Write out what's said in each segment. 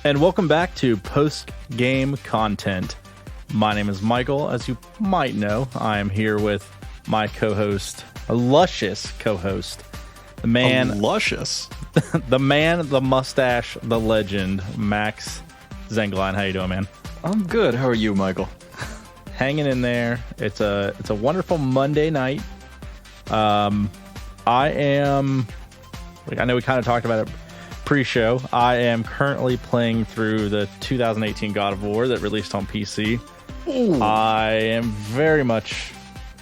And welcome back to Post-Game Content. My name is Michael. As you might know, I am here with my co-host, a luscious co-host, the man... Luscious? The man, the mustache, the legend, Max Zengline. How you doing, man? I'm good. How are you, Michael? Hanging in there. It's a wonderful Monday night. I am... I know we kind of talked about it pre-show. I am currently playing through the 2018 God of War that released on PC. Ooh. I am very much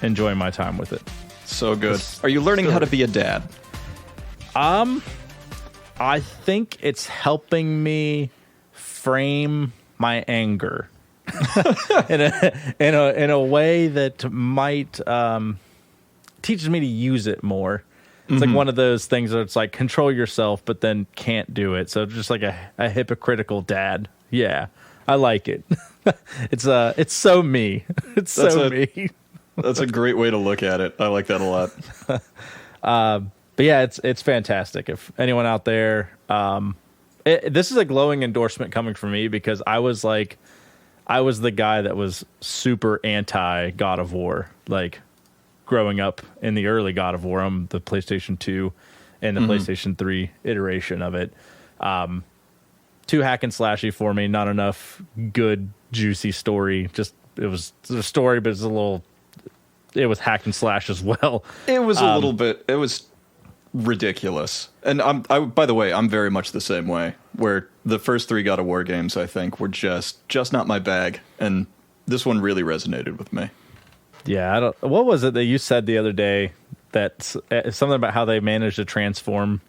enjoying my time with it. So good. Are you learning how to be a dad? I think it's helping me frame my anger in a way that might teaches me to use it more. It's like one of those things that it's like control yourself, but then can't do it. So just like a hypocritical dad. Yeah, I like it. It's so me. It's so me. That's a great way to look at it. I like that a lot. But yeah, it's fantastic. If anyone out there, this is a glowing endorsement coming from me because I was the guy that was super anti God of War, like growing up in the early God of War, the PlayStation 2 and the PlayStation 3 iteration of it. Too hack and slashy for me, not enough good, juicy story. Just, it was a story, but it was hack and slash as well. It was a little bit, it was ridiculous. And by the way, I'm very much the same way, where the first 3 God of War games, I think, were just not my bag. And this one really resonated with me. Yeah, what was it that you said the other day that something about how they managed to transform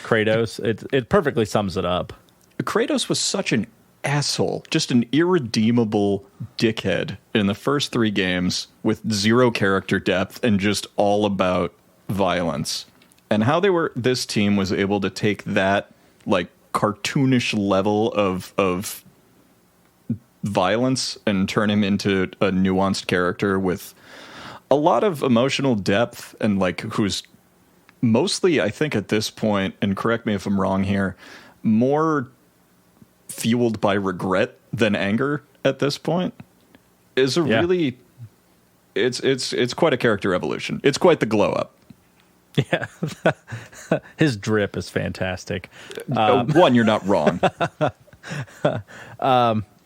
Kratos? It perfectly sums it up. Kratos was such an asshole, just an irredeemable dickhead in the first 3 games with 0 character depth and just all about violence. And how this team was able to take that like cartoonish level of violence and turn him into a nuanced character with a lot of emotional depth and like who's mostly, I think at this point, and correct me if I'm wrong here, more fueled by regret than anger at this point is really it's quite a character evolution. It's quite the glow up. Yeah. His drip is fantastic. One, you're not wrong.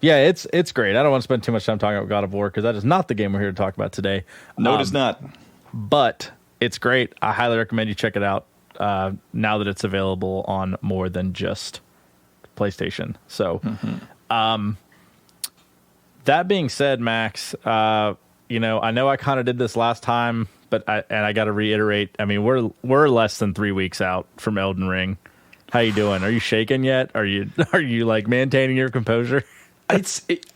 Yeah, it's great. I don't want to spend too much time talking about God of War because that is not the game we're here to talk about today. No, it is not. But it's great. I highly recommend you check it out now that it's available on more than just PlayStation. So, that being said, Max, I know I kind of did this last time, but I got to reiterate. I mean, we're less than 3 weeks out from Elden Ring. How you doing? Are you shaking yet? Are you like maintaining your composure?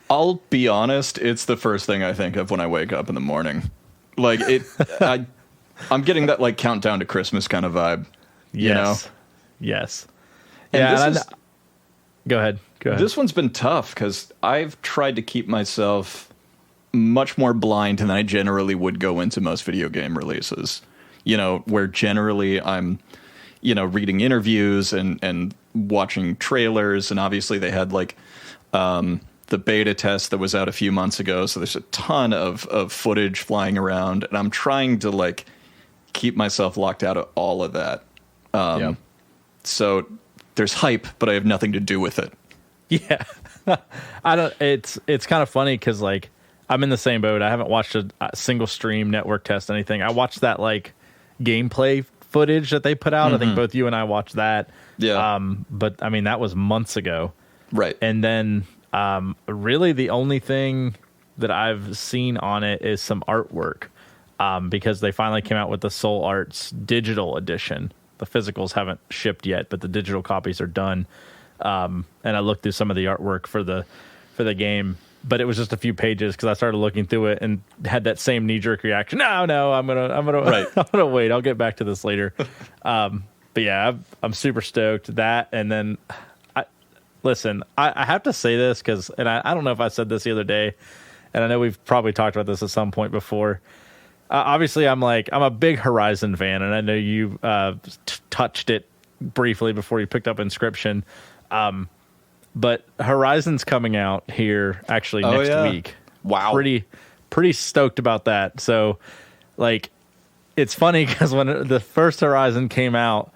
I'll be honest. It's the first thing I think of when I wake up in the morning. Like I'm getting that like countdown to Christmas kind of vibe. Yes. Yes. And go ahead. This one's been tough because I've tried to keep myself much more blind than I generally would go into most video game releases. Where generally I'm, reading interviews and watching trailers, and obviously they had like the beta test that was out a few months ago, so there's a ton of footage flying around, and I'm trying to like keep myself locked out of all of that. So there's hype, but I have nothing to do with it. Yeah. It's kind of funny because like I'm in the same boat. I haven't watched a single stream, network test, anything. I watched that like gameplay footage that they put out. I think both you and I watched that. Yeah. But I mean, that was months ago. Right. And then really the only thing that I've seen on it is some artwork because they finally came out with the Soul Arts digital edition. The physicals haven't shipped yet, but the digital copies are done. And I looked through some of the artwork for the game, but it was just a few pages because I started looking through it and had that same knee-jerk reaction. No, I'm gonna right. I'm gonna wait. I'll get back to this later. But yeah, I'm super stoked. That, and then I have to say this because, and I don't know if I said this the other day, and I know we've probably talked about this at some point before. Obviously, I'm a big Horizon fan, and I know you touched it briefly before you picked up Inscription. But Horizon's coming out here actually next week. Wow. Pretty stoked about that. So, like, it's funny because when the first Horizon came out,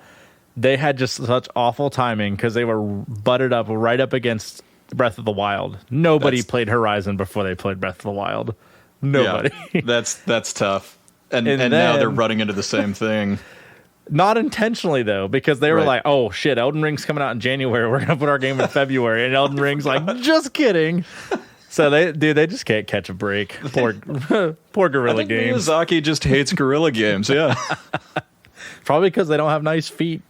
they had just such awful timing because they were butted up right up against Breath of the Wild. Nobody played Horizon before they played Breath of the Wild. Nobody. Yeah, that's tough. And then, now they're running into the same thing. Not intentionally, though, because they were like, oh, shit, Elden Ring's coming out in January. We're going to put our game in February. And Elden Ring's like, just kidding. So they just can't catch a break. Poor Guerrilla Games. Miyazaki just hates Guerrilla Games, yeah. Probably because they don't have nice feet.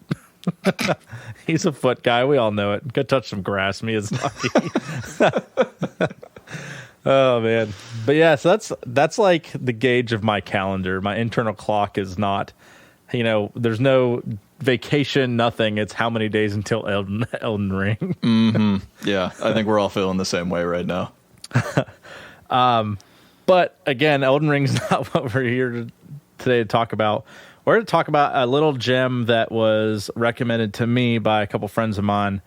He's a foot guy. We all know it. Go touch some grass, Miyazaki. Oh, man. But yeah, so that's like the gauge of my calendar. My internal clock is not... there's no vacation, nothing. It's how many days until Elden Ring. Mm-hmm. Yeah, I think we're all feeling the same way right now. But again, Elden Ring's not what we're here today to talk about. We're going to talk about a little gem that was recommended to me by a couple friends of mine.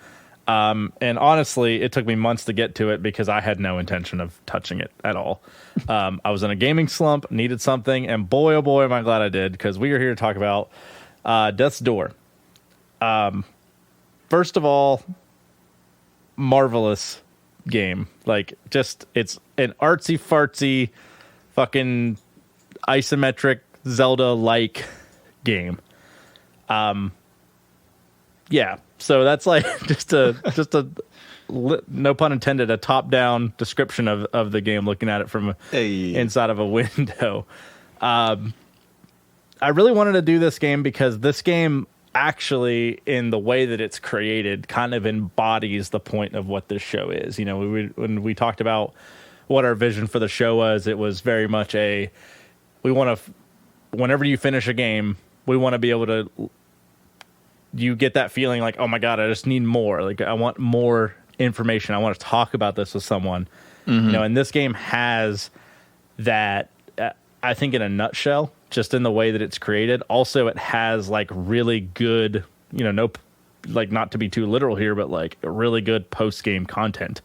And honestly, it took me months to get to it because I had no intention of touching it at all. I was in a gaming slump, needed something, and boy, oh boy, am I glad I did, because we are here to talk about Death's Door. First of all, marvelous game. Like, just, it's an artsy-fartsy, fucking isometric Zelda-like game. Yeah, so that's like just a no pun intended, a top-down description of the game, looking at it from inside of a window. I really wanted to do this game because this game actually, in the way that it's created, kind of embodies the point of what this show is. When we talked about what our vision for the show was, it was very much we want to, whenever you finish a game, we want to be able to, you get that feeling like, oh my God, I just need more. Like, I want more information. I want to talk about this with someone. Mm-hmm. And this game has that, I think, in a nutshell, just in the way that it's created. Also, it has like really good, not to be too literal here, but like really good post-game content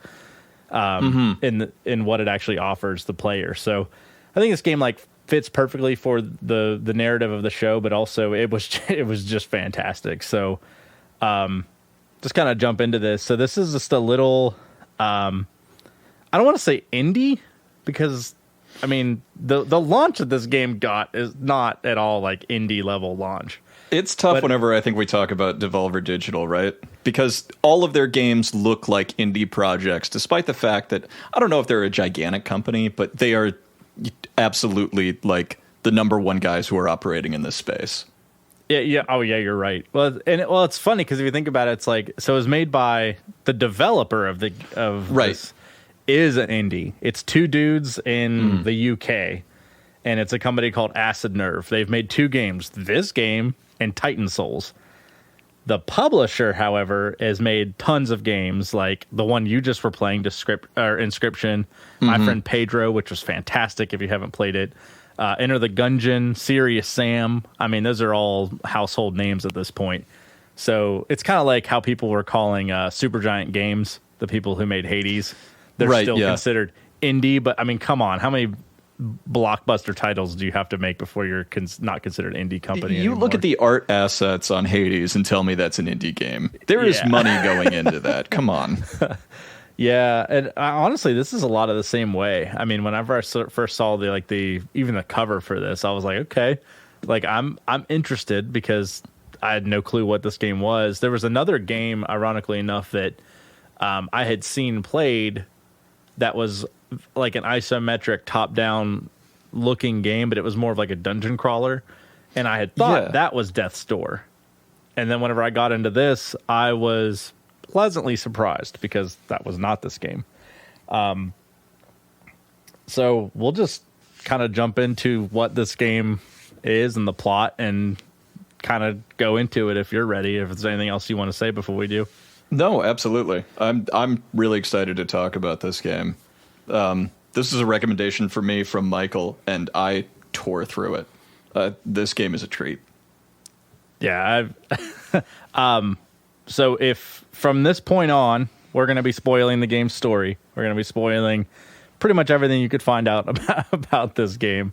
in what it actually offers the player. So I think this game like fits perfectly for the narrative of the show, but also it was just fantastic. So just kind of jump into this. So this is just a little I don't want to say indie, because I mean the launch that this game got is not at all like indie level launch. It's tough whenever I think we talk about Devolver Digital, right? Because all of their games look like indie projects, despite the fact that I don't know if they're a gigantic company, but they are absolutely like the number one guys who are operating in this space. Yeah. Oh, yeah. You're right. Well, it's funny because if you think about it, it's like, so it was made by the developer of this is an indie. It's two dudes in the UK, and it's a company called Acid Nerve. They've made two games: this game and Titan Souls. The publisher, however, has made tons of games, like the one you just were playing, Inscription, My Friend Pedro, which was fantastic if you haven't played it. Enter the Gungeon, Serious Sam. I mean, those are all household names at this point. So it's kind of like how people were calling Supergiant Games, the people who made Hades. They're still considered indie, but I mean, come on. How many blockbuster titles do you have to make before you're not considered an indie company You anymore? look at the art assets on Hades and tell me that's an indie game. There is money going into that. Come on. Yeah, and honestly, this is a lot of the same way. I mean, whenever I first saw even the cover for this, I was like, okay, like I'm interested, because I had no clue what this game was. There was another game, ironically enough, that I had seen played that was like an isometric top-down looking game, but it was more of like a dungeon crawler, and I had thought that was Death's Door. And then whenever I got into this, I was pleasantly surprised, because that was not this game. So we'll just kind of jump into what this game is and the plot, and kind of go into it if you're ready. If there's anything else you want to say before we do. No, absolutely. I'm really excited to talk about this game. This is a recommendation for me from Michael, and I tore through it. This game is a treat. Yeah. So if from this point on, we're going to be spoiling the game's story. We're going to be spoiling pretty much everything you could find out about this game.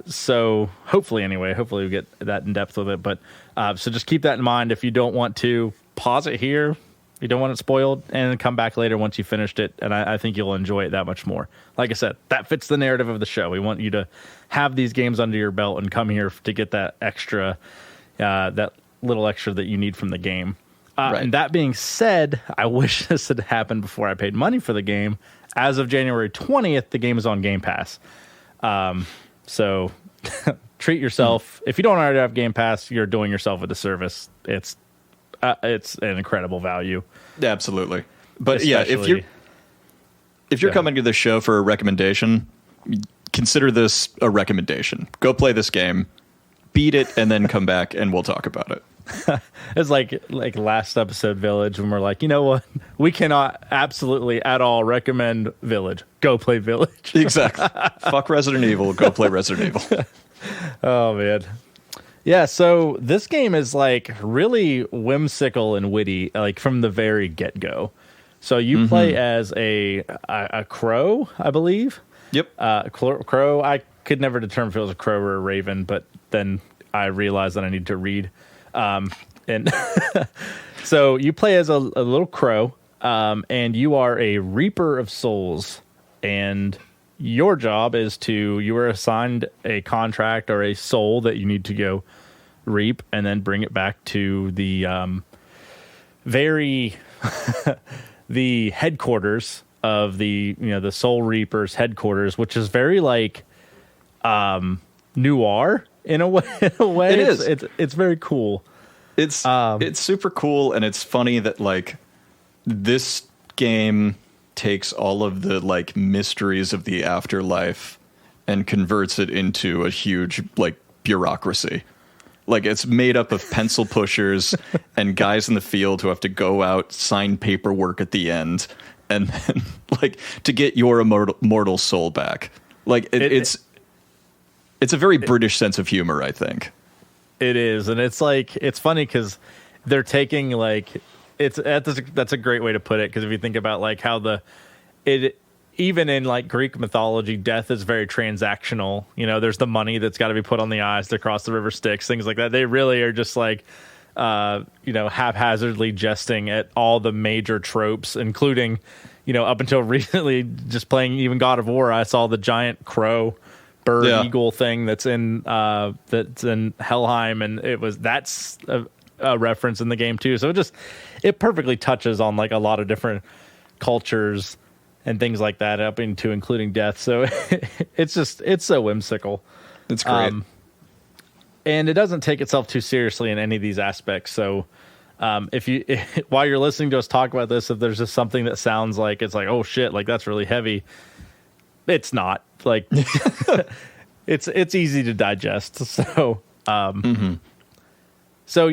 So hopefully we get that in depth with it. But so just keep that in mind. If you don't want to, pause it here. You don't want it spoiled, and then come back later once you finished it. And I think you'll enjoy it that much more. Like I said, that fits the narrative of the show. We want you to have these games under your belt and come here to get that extra, that little extra that you need from the game. Right. And that being said, I wish this had happened before I paid money for the game. As of January 20th, the game is on Game Pass. So treat yourself. If you don't already have Game Pass, you're doing yourself a disservice. It's an incredible value. Absolutely. But especially, if you're coming to the show for a recommendation, consider this a recommendation. Go play this game, beat it, and then come back and we'll talk about it. It's like last episode Village, when we're like, you know what? We cannot absolutely at all recommend Village. Go play Village. Exactly. Fuck Resident Evil. Go play Resident Evil. Oh, man. Yeah, so this game is like really whimsical and witty, like from the very get-go. So you play as a crow, I believe. Yep. Crow. I could never determine if it was a crow or a raven, but then I realized that I need to read. And so you play as a little crow, and you are a reaper of souls, and your job is you are assigned a contract or a soul that you need to go reap and then bring it back to the the headquarters of the Soul Reapers headquarters, which is very like noir in a way. It is. It's very cool. It's super cool, and it's funny that like this game takes all of the like mysteries of the afterlife and converts it into a huge like bureaucracy. Like it's made up of pencil pushers and guys in the field who have to go out, sign paperwork at the end, and then like to get your immortal soul back. Like it's a very British sense of humor, I think. It is, and it's like it's funny because they're taking like that's a great way to put it, because if you think about like how even in like Greek mythology, death is very transactional. You know, there's the money that's got to be put on the eyes to cross the river Styx, things like that. They really are just like haphazardly jesting at all the major tropes, including up until recently, just playing even God of War, I saw the giant crow bird eagle thing that's in Helheim, and that's a reference in the game too. So it perfectly touches on like a lot of different cultures and things like that, up into including death. So it's so whimsical. It's great. And it doesn't take itself too seriously in any of these aspects. So while you're listening to us talk about this, if there's just something that sounds like it's like, oh shit, like that's really heavy, it's not. Like it's easy to digest. So so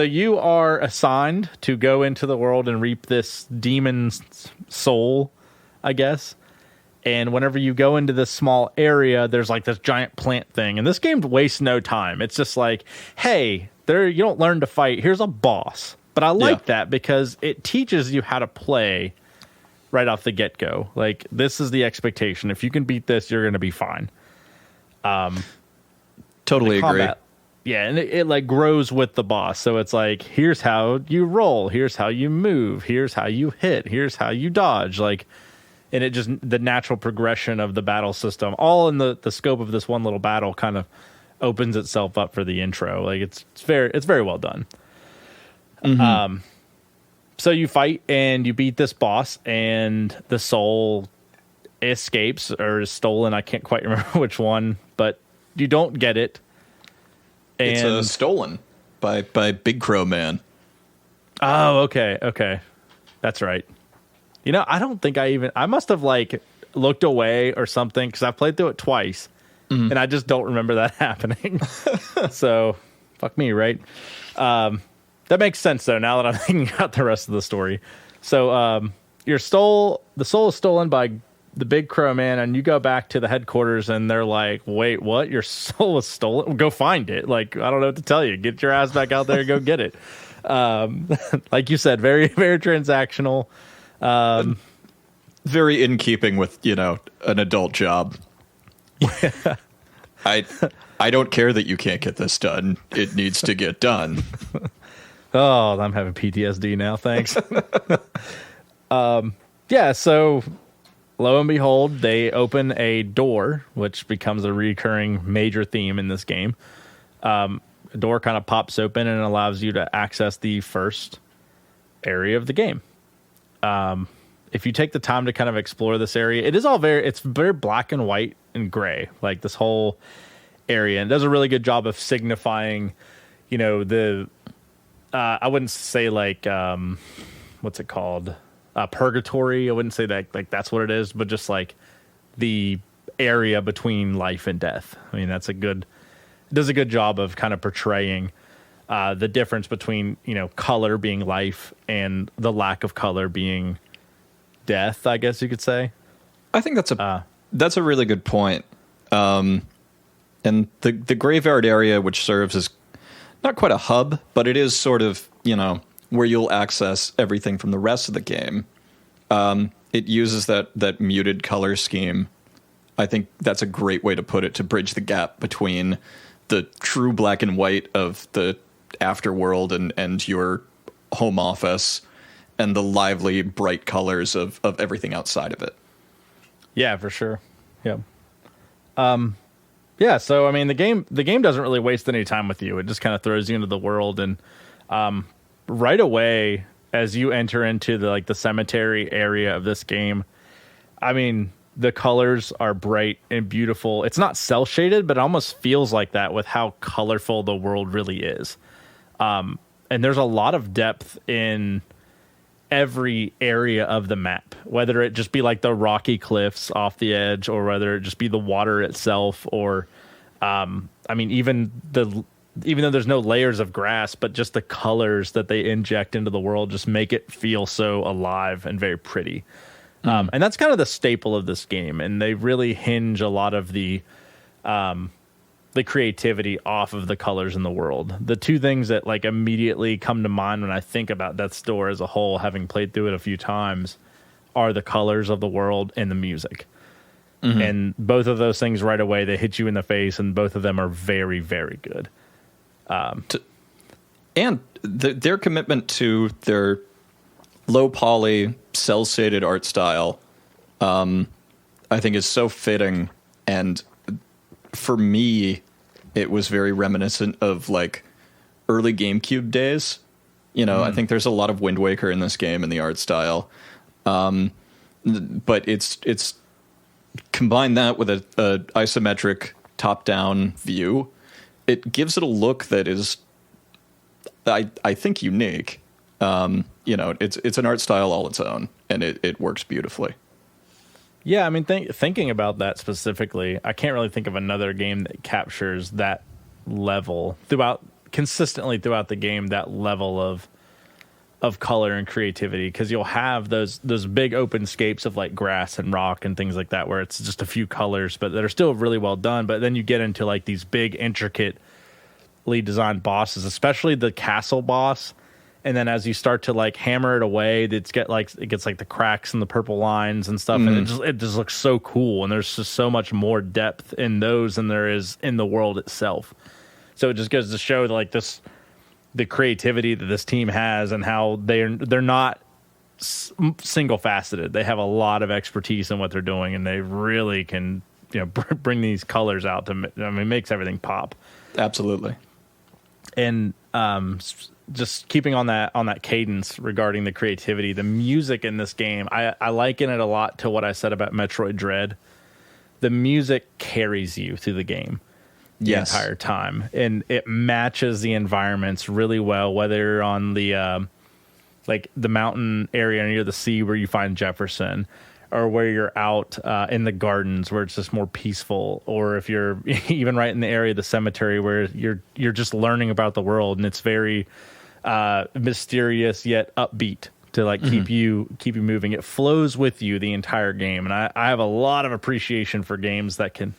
you are assigned to go into the world and reap this demon's soul, I guess. And whenever you go into this small area, there's like this giant plant thing. And this game wastes no time. It's just like, hey, you don't learn to fight. Here's a boss. But I like that because it teaches you how to play right off the get-go. Like, this is the expectation. If you can beat this, you're going to be fine. Totally agree. Yeah, and it like grows with the boss. So it's like, here's how you roll. Here's how you move. Here's how you hit. Here's how you dodge. Like, and it just, the natural progression of the battle system, all in the scope of this one little battle, kind of opens itself up for the intro. Like, it's very well done. So you fight and you beat this boss, and the soul escapes or is stolen. I can't quite remember which one, but you don't get it. And it's stolen by Big Crow Man. Oh, okay. That's right. I don't think I must have like looked away or something, because I've played through it twice and I just don't remember that happening. So fuck me, right? That makes sense though, now that I'm thinking about the rest of the story. So the soul is stolen by the Big Crow Man, and you go back to the headquarters and they're like, wait, what? Your soul was stolen? Well, go find it. Like, I don't know what to tell you. Get your ass back out there and go get it. Like you said, very, very transactional. Very in keeping with, an adult job. I don't care that you can't get this done. It needs to get done. Oh, I'm having PTSD now. Thanks. Yeah, so lo and behold, they open a door, which becomes a recurring major theme in this game. A door kind of pops open and allows you to access the first area of the game. If you take the time to kind of explore this area, it's very black and white and gray, like this whole area, and it does a really good job of signifying, I wouldn't say like, what's it called? Purgatory. I wouldn't say that like that's what it is, but just like the area between life and death. I mean, it does a good job of kind of portraying the difference between, color being life and the lack of color being death, I guess you could say. I think that's a really good point. And the graveyard area, which serves as not quite a hub, but it is sort of, where you'll access everything from the rest of the game. It uses that muted color scheme. I think that's a great way to put it, to bridge the gap between the true black and white of the afterworld and your home office and the lively, bright colors of everything outside of it. Yeah, for sure. Yeah. Yeah, so I mean, the game doesn't really waste any time with you. It just kind of throws you into the world, and right away as you enter into the cemetery area of this game, I mean, the colors are bright and beautiful. It's not cel shaded, but it almost feels like that with how colorful the world really is. And there's a lot of depth in every area of the map, whether it just be like the rocky cliffs off the edge, or whether it just be the water itself, or I mean, even though there's no layers of grass, but just the colors that they inject into the world just make it feel so alive and very pretty. And that's kind of the staple of this game, and they really hinge a lot of the creativity off of the colors in the world. The two things that like immediately come to mind when I think about Death's Door as a whole, having played through it a few times, are the colors of the world and the music. Mm-hmm. And both of those things right away, they hit you in the face, and both of them are very, very good. And their commitment to their low poly, cel shaded art style, I think is so fitting. And for me, it was very reminiscent of like early GameCube days. I think there's a lot of Wind Waker in this game in the art style. But it's combine that with a isometric top-down view. It gives it a look that is, I think, unique. It's an art style all its own, and it works beautifully. Yeah, I mean, thinking about that specifically, I can't really think of another game that captures that level consistently throughout the game, that level of color and creativity, because you'll have those big open scapes of like grass and rock and things like that, where it's just a few colors, but that are still really well done. But then you get into like these big, intricately designed bosses, especially the castle boss. And then as you start to like hammer it away, it gets like the cracks and the purple lines and stuff, and it just looks so cool. And there's just so much more depth in those than there is in the world itself. So it just goes to show like the creativity that this team has, and how they're not single faceted. They have a lot of expertise in what they're doing, and they really can bring these colors out makes everything pop. Absolutely. And just keeping on that cadence regarding the creativity, the music in this game, I liken it a lot to what I said about Metroid Dread. The music carries you through the game the entire time, and it matches the environments really well, whether you're on the like the mountain area near the sea where you find Jefferson, or where you're out in the gardens where it's just more peaceful, or if you're even right in the area of the cemetery where you're just learning about the world, and it's very mysterious yet upbeat to like keep you moving. It flows with you the entire game, and I have a lot of appreciation for games that can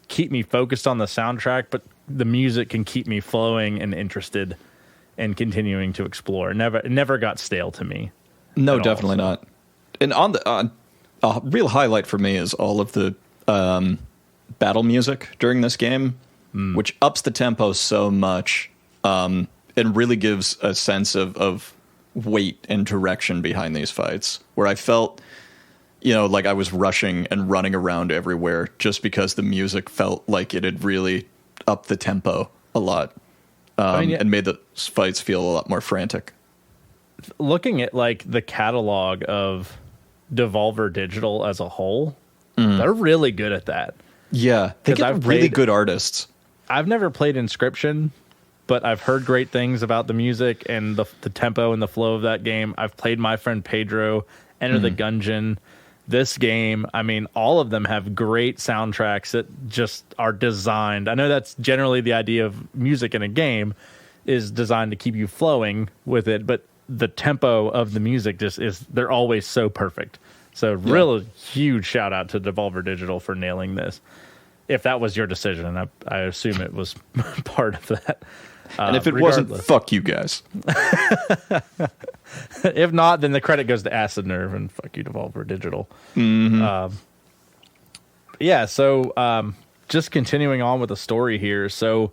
keep me focused on the soundtrack, but the music can keep me flowing and interested and continuing to explore. It never got stale to me. No, at all, definitely so. not. And a real highlight for me is all of the battle music during this game, which ups the tempo so much, and really gives a sense of weight and direction behind these fights, where I felt, like I was rushing and running around everywhere just because the music felt like it had really upped the tempo a lot, and made the fights feel a lot more frantic. Looking at like the catalog of Devolver Digital as a whole, they're really good at that. Yeah, they get I've really played- good artists. I've never played Inscription, but I've heard great things about the music and the tempo and the flow of that game. I've played My Friend Pedro, Enter the Gungeon. This game, I mean, all of them have great soundtracks that just are designed. I know that's generally the idea of music in a game, is designed to keep you flowing with it, but the tempo of the music they're always so perfect. So really huge shout out to Devolver Digital for nailing this. If that was your decision, I assume it was part of that. And if it wasn't, fuck you guys. If not, then the credit goes to Acid Nerve, and fuck you, Devolver Digital. So just continuing on with the story here. So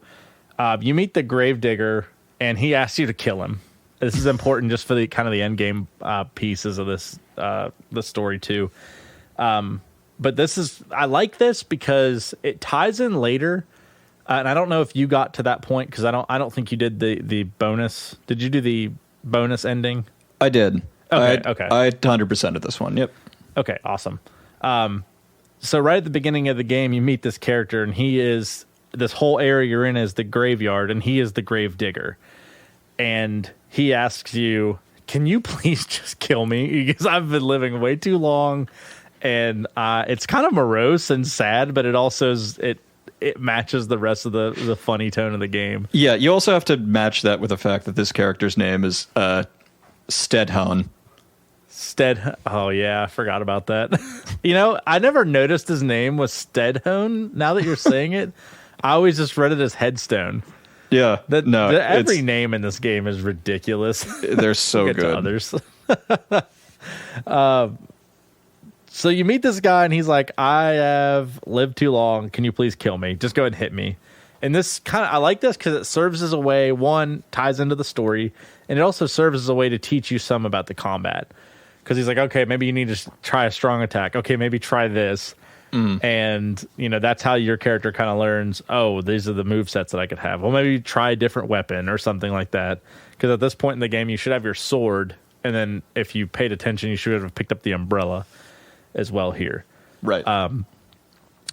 you meet the Gravedigger, and he asks you to kill him. This is important just for the kind of the end game pieces of this the story too. But I like this because it ties in later. And I don't know if you got to that point, because I don't think you did the bonus. Did you do the bonus ending? I did. Okay. I 100% of this one. Yep. Okay, awesome. So right at the beginning of the game, you meet this character, and this whole area you're in is the graveyard, and he is the grave digger. And he asks you, can you please just kill me? Because I've been living way too long. And it's kind of morose and sad, but it also it matches the rest of the funny tone of the game. Yeah, you also have to match that with the fact that this character's name is Stedhone. Oh yeah, I forgot about that. I never noticed his name was Stedhone. Now that you're saying it, I always just read it as Headstone. Yeah, every name in this game is ridiculous. They're so We'll get to others. So you meet this guy, and he's like, I have lived too long. Can you please kill me? Just go ahead and hit me. And I like this because it serves as a way, one, ties into the story, and it also serves as a way to teach you some about the combat. Because he's like, okay, maybe you need to try a strong attack. Okay, maybe try this. And, that's how your character kind of learns, oh, these are the movesets that I could have. Well, maybe try a different weapon or something like that. Because at this point in the game, you should have your sword, and then if you paid attention, you should have picked up the umbrella as well here. Right.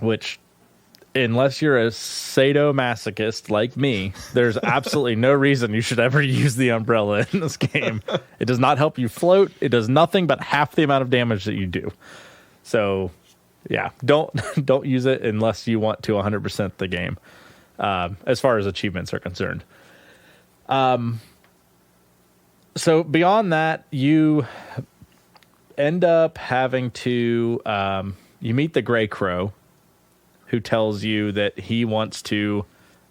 Which, unless you're a sadomasochist like me, there's absolutely no reason you should ever use the umbrella in this game. It does not help you float. It does nothing but half the amount of damage that you do. So, yeah, don't use it unless you want to 100% the game, as far as achievements are concerned. So beyond that, you end up having to you meet the Grey Crow, who tells you that he wants to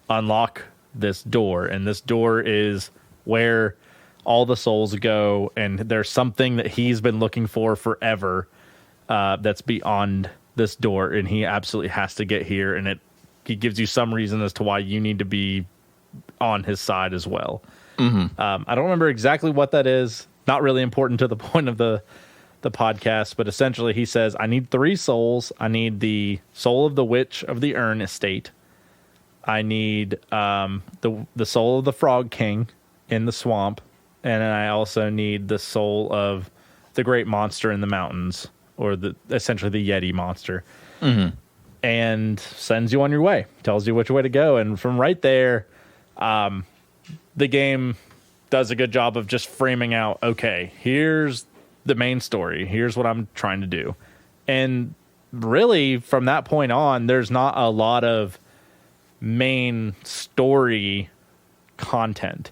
unlock this door, and this door is where all the souls go, and there's something that he's been looking for forever that's beyond this door, and he absolutely has to get here, and he gives you some reason as to why you need to be on his side as well. I don't remember exactly what that is. Not really important to the point of the podcast, but essentially he says, I need 3 souls. I need the soul of the Witch of the Urn Estate. I need the soul of the Frog King in the swamp, and then I also need the soul of the great monster in the mountains, or essentially the Yeti monster. And sends you on your way, tells you which way to go, and from right there, the game does a good job of just framing out, okay, here's the main story. Here's what I'm trying to do. And really, from that point on, there's not a lot of main story content.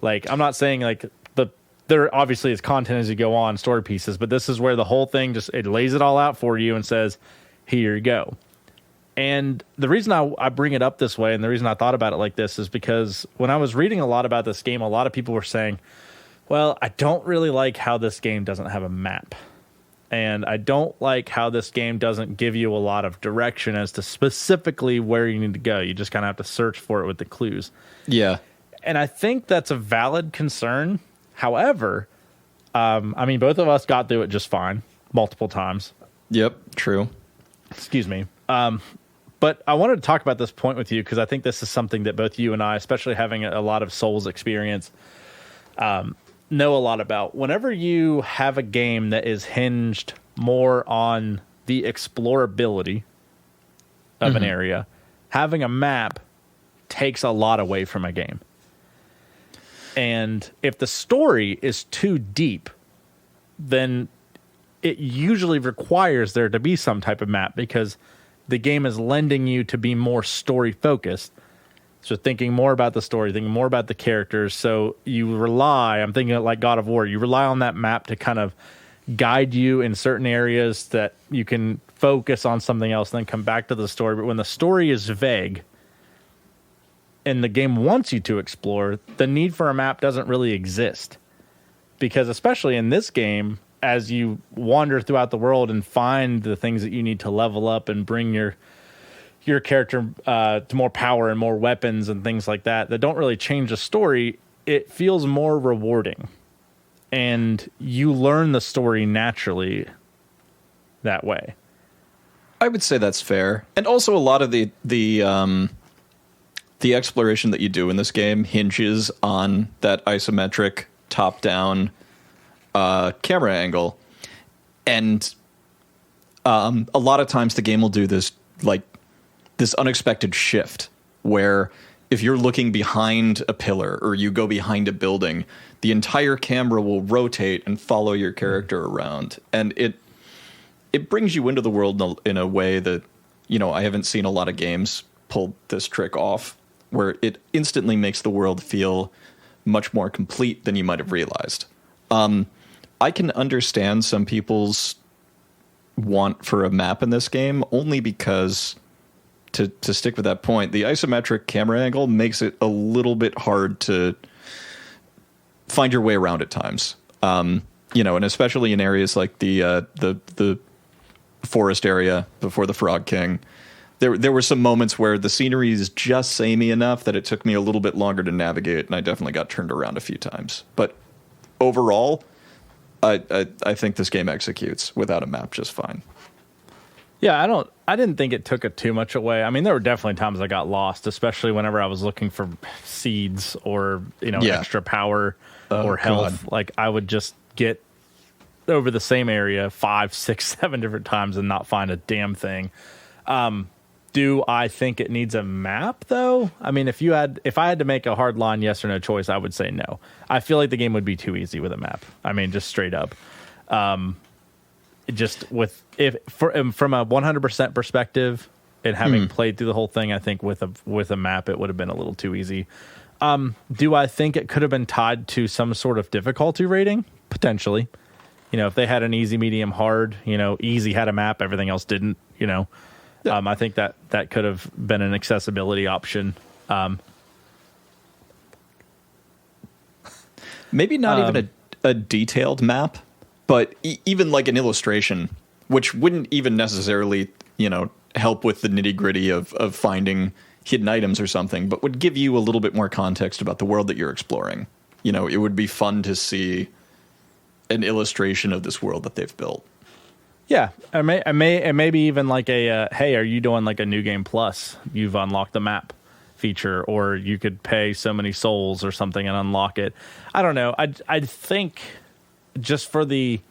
Like, I'm not saying like there obviously is content as you go on, story pieces, but this is where the whole thing it lays it all out for you and says, here you go. And the reason I bring it up this way, and the reason I thought about it like this, is because when I was reading a lot about this game, a lot of people were saying, Well, I don't really like how this game doesn't have a map. And I don't like how this game doesn't give you a lot of direction as to specifically where you need to go. You just kind of have to search for it with the clues. Yeah. And I think that's a valid concern. However, I mean, both of us got through it just fine multiple times. Yep, true. Excuse me. But I wanted to talk about this point with you because I think this is something that both you and I, especially having a lot of Souls experience, know a lot about. Whenever you have a game that is hinged more on the explorability of an area, having a map takes a lot away from a game. And if the story is too deep, then it usually requires there to be some type of map because the game is lending you to be more story focused. So thinking more about the story, thinking more about the characters. So you rely, I'm thinking like God of War, you rely on that map to kind of guide you in certain areas that you can focus on something else and then come back to the story. But when the story is vague and the game wants you to explore, the need for a map doesn't really exist. Because especially in this game, as you wander throughout the world and find the things that you need to level up and bring your character to more power and more weapons and things like that don't really change the story, it feels more rewarding. And you learn the story naturally that way. I would say that's fair. And also a lot of the exploration that you do in this game hinges on that isometric top-down camera angle. And a lot of times the game will do this unexpected shift where if you're looking behind a pillar or you go behind a building, the entire camera will rotate and follow your character around. And it brings you into the world in a way that, I haven't seen a lot of games pull this trick off, where it instantly makes the world feel much more complete than you might have realized. I can understand some people's want for a map in this game only because, to stick with that point, the isometric camera angle makes it a little bit hard to find your way around at times. And especially in areas like the forest area before the Frog King, there were some moments where the scenery is just samey enough that it took me a little bit longer to navigate, and I definitely got turned around a few times. But overall, I think this game executes without a map just fine. Yeah, I didn't think it took it too much away. I mean, there were definitely times I got lost, especially whenever I was looking for seeds or, extra power or health. God. Like I would just get over the same area 5, 6, 7 different times and not find a damn thing. Do I think it needs a map though? I mean, if I had to make a hard line yes or no choice, I would say no. I feel like the game would be too easy with a map. I mean, just straight up. From a 100% perspective and having played through the whole thing, I think with a map it would have been a little too easy. Do I think it could have been tied to some sort of difficulty rating? Potentially. If they had an easy, medium, hard, easy had a map, everything else didn't, Yeah. I think that could have been an accessibility option. Maybe not even a detailed map, but even like an illustration, which wouldn't even necessarily, help with the nitty-gritty of finding hidden items or something, but would give you a little bit more context about the world that you're exploring. It would be fun to see an illustration of this world that they've built. Yeah, maybe even like a hey, are you doing like a new game plus? You've unlocked the map feature, or you could pay so many souls or something and unlock it. I don't know. I think just for the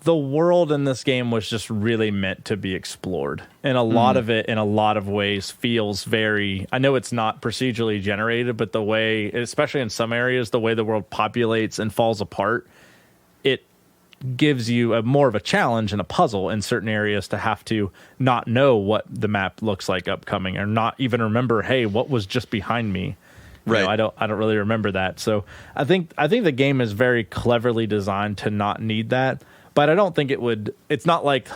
world in this game was just really meant to be explored, and a lot of it in a lot of ways feels very, I know it's not procedurally generated, but the way, especially in some areas, the way the world populates and falls apart, it gives you more of a challenge and a puzzle in certain areas to have to not know what the map looks like upcoming, or not even remember, hey, what was just behind me. Right. I don't really remember that. So I think the game is very cleverly designed to not need that. But I don't think it's not like,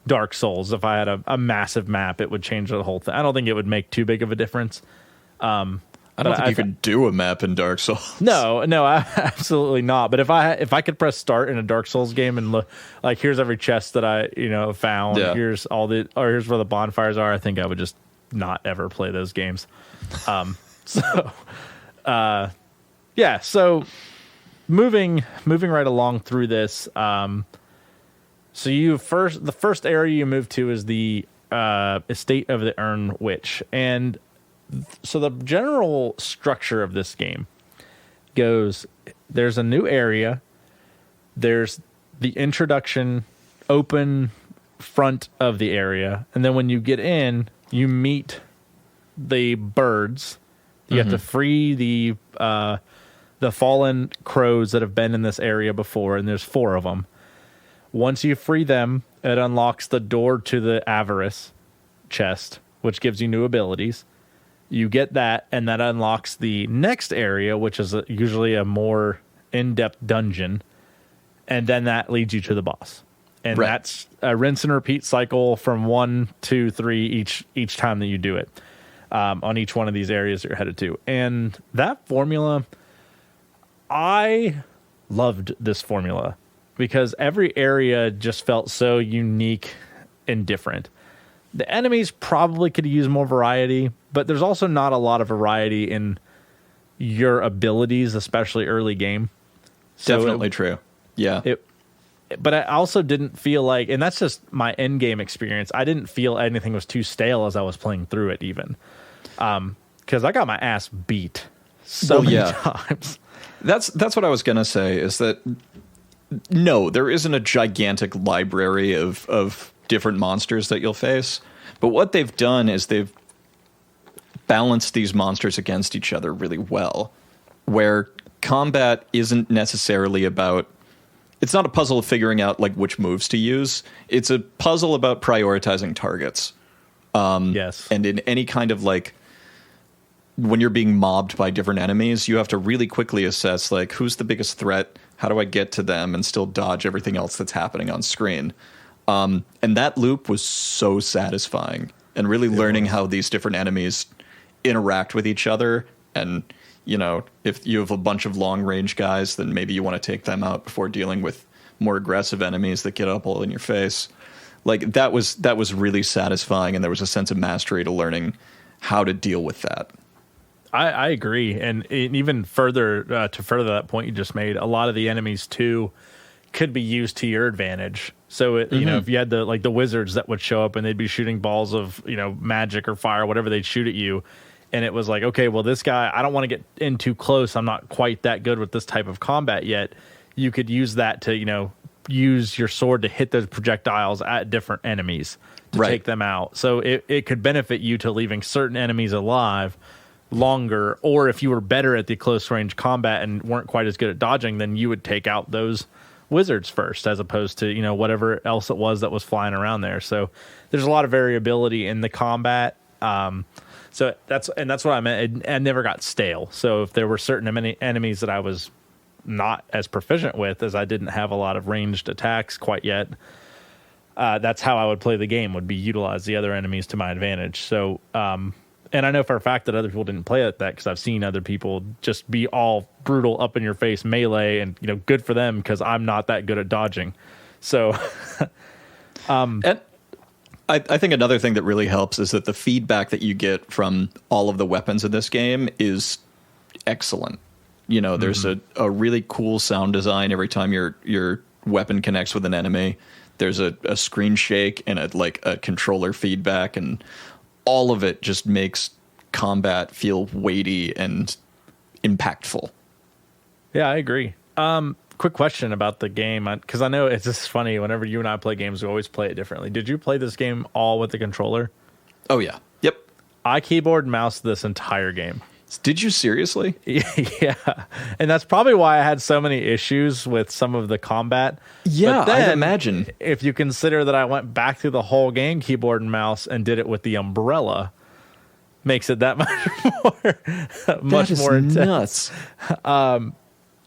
Dark Souls. If I had a massive map, it would change the whole thing. I don't think it would make too big of a difference. I I don't think you could do a map in Dark Souls. No, absolutely not. But if I could press start in a Dark Souls game and look, like, here's every chest that I found, here's here's where the bonfires are, I think I would just not ever play those games. So moving right along through this. So the first area you move to is the Estate of the Urn Witch, and so the general structure of this game goes: there's a new area, there's the introduction, open front of the area, and then when you get in, you meet the birds. You have to free the fallen crows that have been in this area before, and there's 4 of them. Once you free them, it unlocks the door to the Avarice chest, which gives you new abilities. You get that, and that unlocks the next area, which is usually a more in-depth dungeon, and then that leads you to the boss. And that's a rinse and repeat cycle from 1, 2, 3 each time that you do it, on each one of these areas that you're headed to. And that formula, I loved this formula, because every area just felt so unique and different. The enemies probably could use more variety, but there's also not a lot of variety in your abilities, especially early game. Definitely true. Yeah. But I also didn't feel like, and that's just my end game experience, I didn't feel anything was too stale as I was playing through it even. Because I got my ass beat so many times. That's what I was going to say, is that no, there isn't a gigantic library of different monsters that you'll face. But what they've done is they've balanced these monsters against each other really well, where combat isn't necessarily about... It's not a puzzle of figuring out like which moves to use. It's a puzzle about prioritizing targets. Yes. And in any kind of like... when you're being mobbed by different enemies, you have to really quickly assess like who's the biggest threat, how do I get to them and still dodge everything else that's happening on screen. And that loop was so satisfying, and really learning how these different enemies interact with each other. And, if you have a bunch of long range guys, then maybe you want to take them out before dealing with more aggressive enemies that get up all in your face. Like that was really satisfying. And there was a sense of mastery to learning how to deal with that. I agree, and even further to further that point you just made, a lot of the enemies too could be used to your advantage. So if you had the wizards that would show up and they'd be shooting balls of magic or fire, whatever they'd shoot at you, and it was like, okay, well, this guy, I don't want to get in too close. I'm not quite that good with this type of combat yet. You could use that to use your sword to hit those projectiles at different enemies to take them out. So it could benefit you to leaving certain enemies alive longer, or if you were better at the close range combat and weren't quite as good at dodging, then you would take out those wizards first, as opposed to whatever else it was that was flying around there. So there's a lot of variability in the combat. So that's what I meant. I never got stale. So if there were certain enemies that I was not as proficient with, as I didn't have a lot of ranged attacks quite yet, that's how I would play the game, would be utilize the other enemies to my advantage. So and I know for a fact that other people didn't play at that, because I've seen other people just be all brutal, up in your face melee, and good for them, because I'm not that good at dodging. So, and I think another thing that really helps is that the feedback that you get from all of the weapons in this game is excellent. There's a really cool sound design every time your weapon connects with an enemy. There's a screen shake and a controller feedback, and all of it just makes combat feel weighty and impactful. Yeah, I agree. Quick question about the game, because I know it's just funny. Whenever you and I play games, we always play it differently. Did you play this game all with the controller? Oh, yeah. Yep. I keyboard and mouse this entire game. Did you seriously? Yeah. And that's probably why I had so many issues with some of the combat. Yeah, but then, I imagine. If you consider that I went back through the whole game keyboard and mouse and did it with the umbrella, makes it that much more intense. Nuts.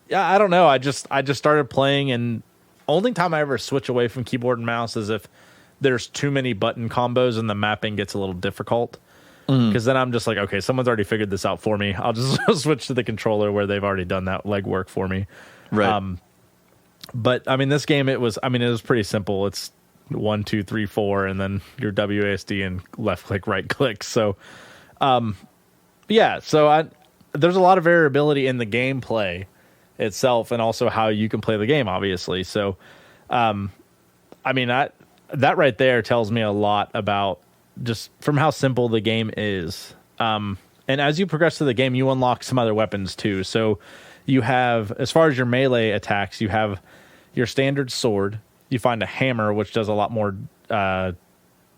Yeah, I don't know. I just started playing, and only time I ever switch away from keyboard and mouse is if there's too many button combos and the mapping gets a little difficult. because then I'm just like, okay, someone's already figured this out for me. I'll just switch to the controller where they've already done that legwork for me. Right. But I mean, this game, it was pretty simple. It's 1, 2, 3, 4, and then your WASD and left click, right click. So, yeah. So there's a lot of variability in the gameplay itself, and also how you can play the game, obviously. So, I mean, that right there tells me a lot about just from how simple the game is. And as you progress through the game, you unlock some other weapons too. So you have, as far as your melee attacks, you have your standard sword. You find a hammer, which does a lot more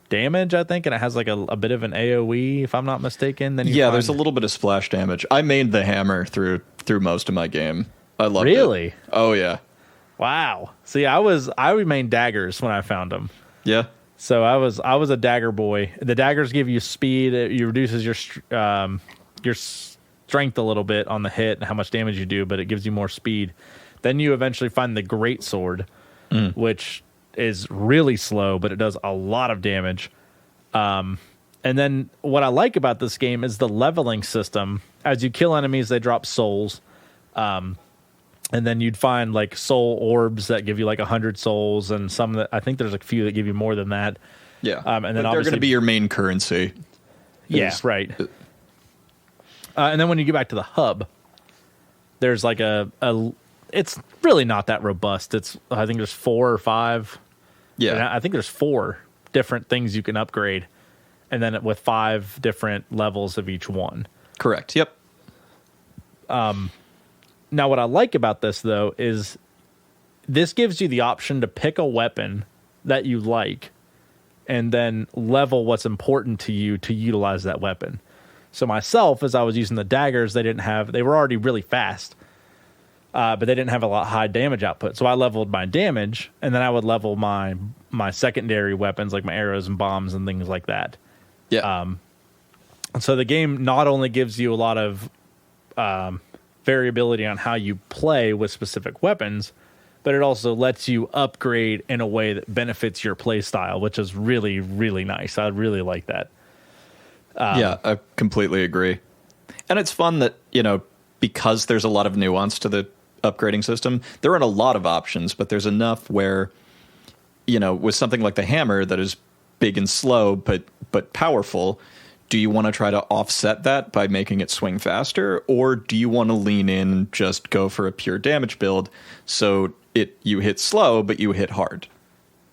damage, I think, and it has like a bit of an AoE, if I'm not mistaken. Then there's a little bit of splash damage. I made the hammer through most of my game. I loved it. Really? Oh yeah. Wow. See, I remained daggers when I found them. Yeah. So I was a dagger boy. The daggers give you speed. It reduces your strength a little bit on the hit and how much damage you do, but it gives you more speed. Then you eventually find the great sword, which is really slow, but it does a lot of damage. And then what I like about this game is the leveling system. As you kill enemies, they drop souls. And then you'd find like soul orbs that give you like 100 souls, and some that I think there's a few that give you more than that. Yeah. And then they're going to be your main currency. Yeah, right. And then when you get back to the hub, there's like it's really not that robust. I think there's 4 or 5. Yeah. And I think there's 4 different things you can upgrade, and then with 5 different levels of each one. Correct. Yep. Now, what I like about this, though, is this gives you the option to pick a weapon that you like and then level what's important to you to utilize that weapon. So myself, as I was using the daggers, they were already really fast, but they didn't have a lot high damage output. So I leveled my damage, and then I would level my secondary weapons, like my arrows and bombs and things like that. Yeah. So the game not only gives you a lot of variability on how you play with specific weapons, but it also lets you upgrade in a way that benefits your play style, which is really, really nice. I really like that. Yeah, I completely agree. And it's fun that, because there's a lot of nuance to the upgrading system, there aren't a lot of options, but there's enough where, with something like the hammer that is big and slow, but powerful, do you want to try to offset that by making it swing faster, or do you want to lean in, just go for a pure damage build so you hit slow but you hit hard?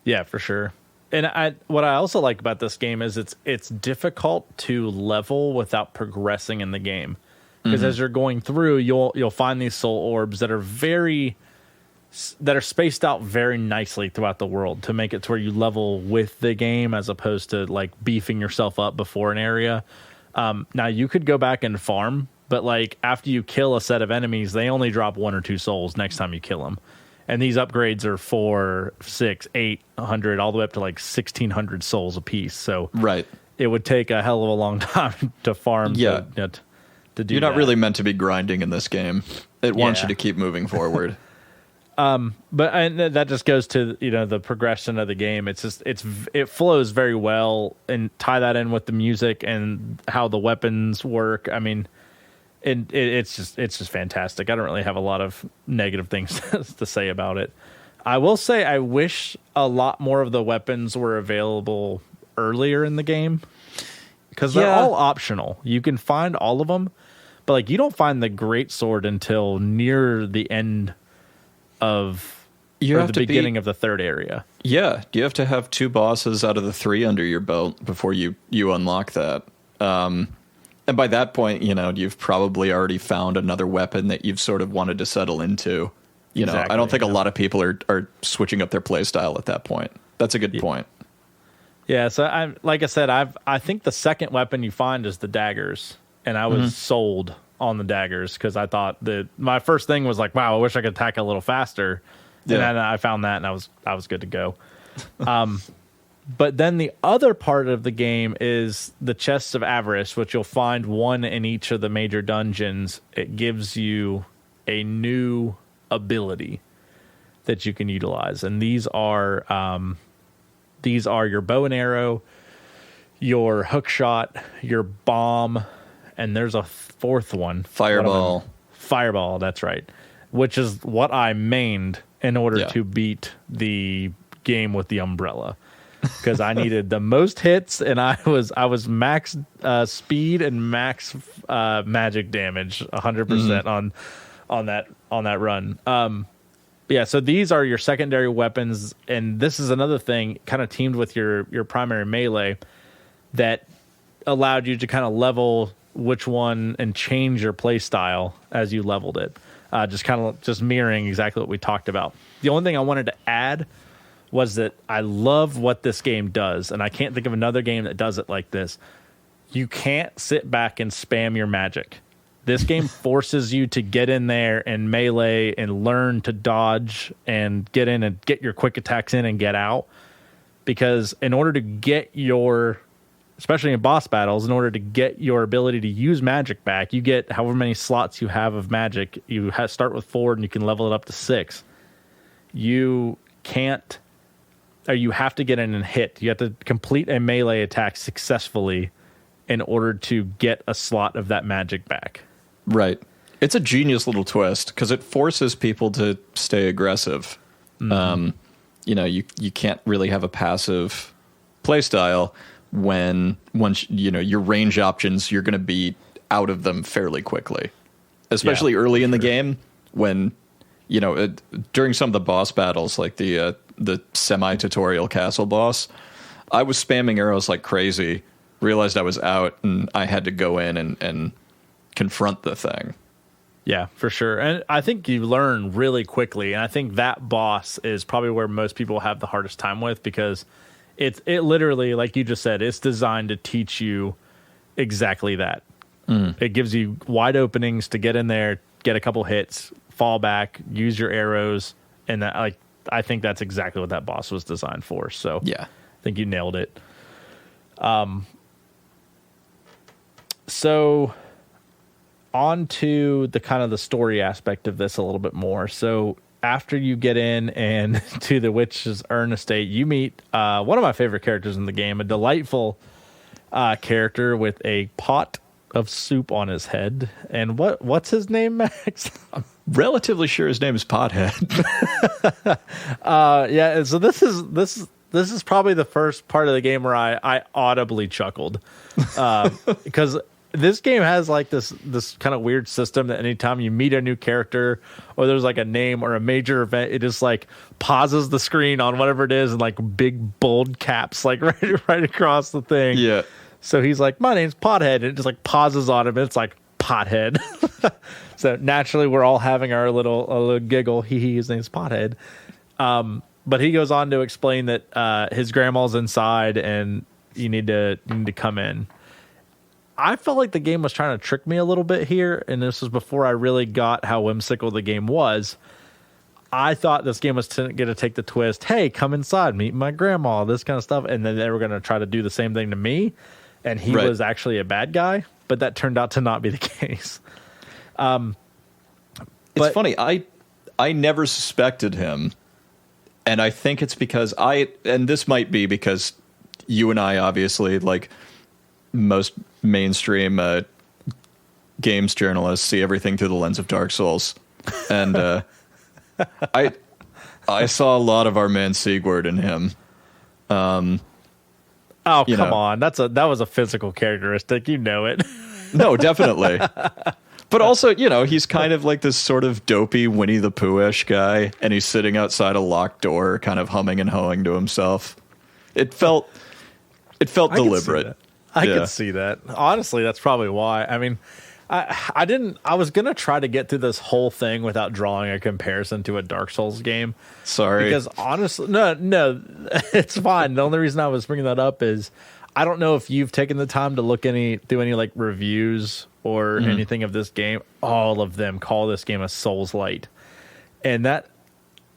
Yeah, for sure. And what I also like about this game is it's difficult to level without progressing in the game, because as you're going through, you'll find these soul orbs that are spaced out very nicely throughout the world to make it to where you level with the game as opposed to like beefing yourself up before an area. Now you could go back and farm, but like after you kill a set of enemies, they only drop 1 or 2 souls next time you kill them. And these upgrades are 4, 6, 800, all the way up to like 1,600 souls a piece. So right, it would take a hell of a long time to farm. Yeah. To do. You're not really meant to be grinding in this game. It wants you to keep moving forward. But that just goes to the progression of the game. It flows very well, and tie that in with the music and how the weapons work. I mean, it's just fantastic. I don't really have a lot of negative things to say about it. I will say I wish a lot more of the weapons were available earlier in the game, because they're all optional. You can find all of them, but like you don't find the great sword until near the end of the beginning of the third area. Yeah, you have to have 2 bosses out of the 3 under your belt before you unlock that. And by that point, you've probably already found another weapon that you've sort of wanted to settle into. Exactly, I don't think a lot of people are switching up their play style at that point. That's a good point. Yeah, so like I said, I think the second weapon you find is the daggers, and I was sold on the daggers because I thought my first thing was like, wow, I wish I could attack a little faster. Yeah. And then I found that, and I was good to go. But then the other part of the game is the chests of Avarice, which you'll find 1 in each of the major dungeons. It gives you a new ability that you can utilize, and these are your bow and arrow, your hook shot, your bomb, and there's a fourth one. Fireball. Fireball, that's right. Which is what I mained in order to beat the game with the umbrella. Because I needed the most hits, and I was max speed and max magic damage, 100% on that run. Yeah, so these are your secondary weapons, and this is another thing, kind of teamed with your primary melee, that allowed you to kind of level which one and change your play style as you leveled it. Just mirroring exactly what we talked about. The only thing I wanted to add was that I love what this game does, and I can't think of another game that does it like this. You can't sit back and spam your magic. This game forces you to get in there and melee and learn to dodge and get in and get your quick attacks in and get out. Because in order to get especially in boss battles, in order to get your ability to use magic back, you get however many slots you have of magic. You start with 4 and you can level it up to 6. You have to get in and hit. You have to complete a melee attack successfully in order to get a slot of that magic back. Right. It's a genius little twist because it forces people to stay aggressive. You can't really have a passive play style once your range options, you're going to be out of them fairly quickly, especially early in the game when, during some of the boss battles, like the semi-tutorial castle boss, I was spamming arrows like crazy, realized I was out, and I had to go in and confront the thing. Yeah, for sure. And I think you learn really quickly, and I think that boss is probably where most people have the hardest time with, because it literally, like you just said, it's designed to teach you exactly that. It gives you wide openings to get in there, get a couple hits, fall back, use your arrows, and that, I think that's exactly what that boss was designed for. So yeah, I think you nailed it. So on to the kind of the story aspect of this a little bit more. So after you get in and to the Witch's Urn Estate, you meet one of my favorite characters in the game, a delightful character with a pot of soup on his head. And what's his name, Max? I'm relatively sure his name is Pothead. Yeah, so this is probably the first part of the game where I audibly chuckled. Because this game has this kind of weird system that anytime you meet a new character or there's a name or a major event, it just pauses the screen on whatever it is and big bold caps right across the thing. Yeah. So he's like, my name's Pothead, and it just pauses on him, and it's Pothead. So naturally we're all having our little giggle. His name's Pothead. But he goes on to explain that his grandma's inside and you need to come in. I felt like the game was trying to trick me a little bit here, and this was before I really got how whimsical the game was. I thought this game was going to take the twist, hey, come inside, meet my grandma, this kind of stuff, and then they were going to try to do the same thing to me, and he was actually a bad guy, but that turned out to not be the case. It's funny, I never suspected him, and I think it's because and this might be because you and I obviously, most mainstream games journalists, see everything through the lens of Dark Souls, and I saw a lot of our man Sigurd in him. Oh, come on, that was a physical characteristic, it. No, definitely. But also, he's kind of like this sort of dopey Winnie the Pooh-ish guy, and he's sitting outside a locked door, kind of humming and hawing to himself. It felt deliberate. I could see that. Honestly, that's probably why. I mean, I was going to try to get through this whole thing without drawing a comparison to a Dark Souls game. Sorry. Because honestly, no, it's fine. The only reason I was bringing that up is I don't know if you've taken the time to look through any reviews or anything of this game. All of them call this game a Souls-light. And that...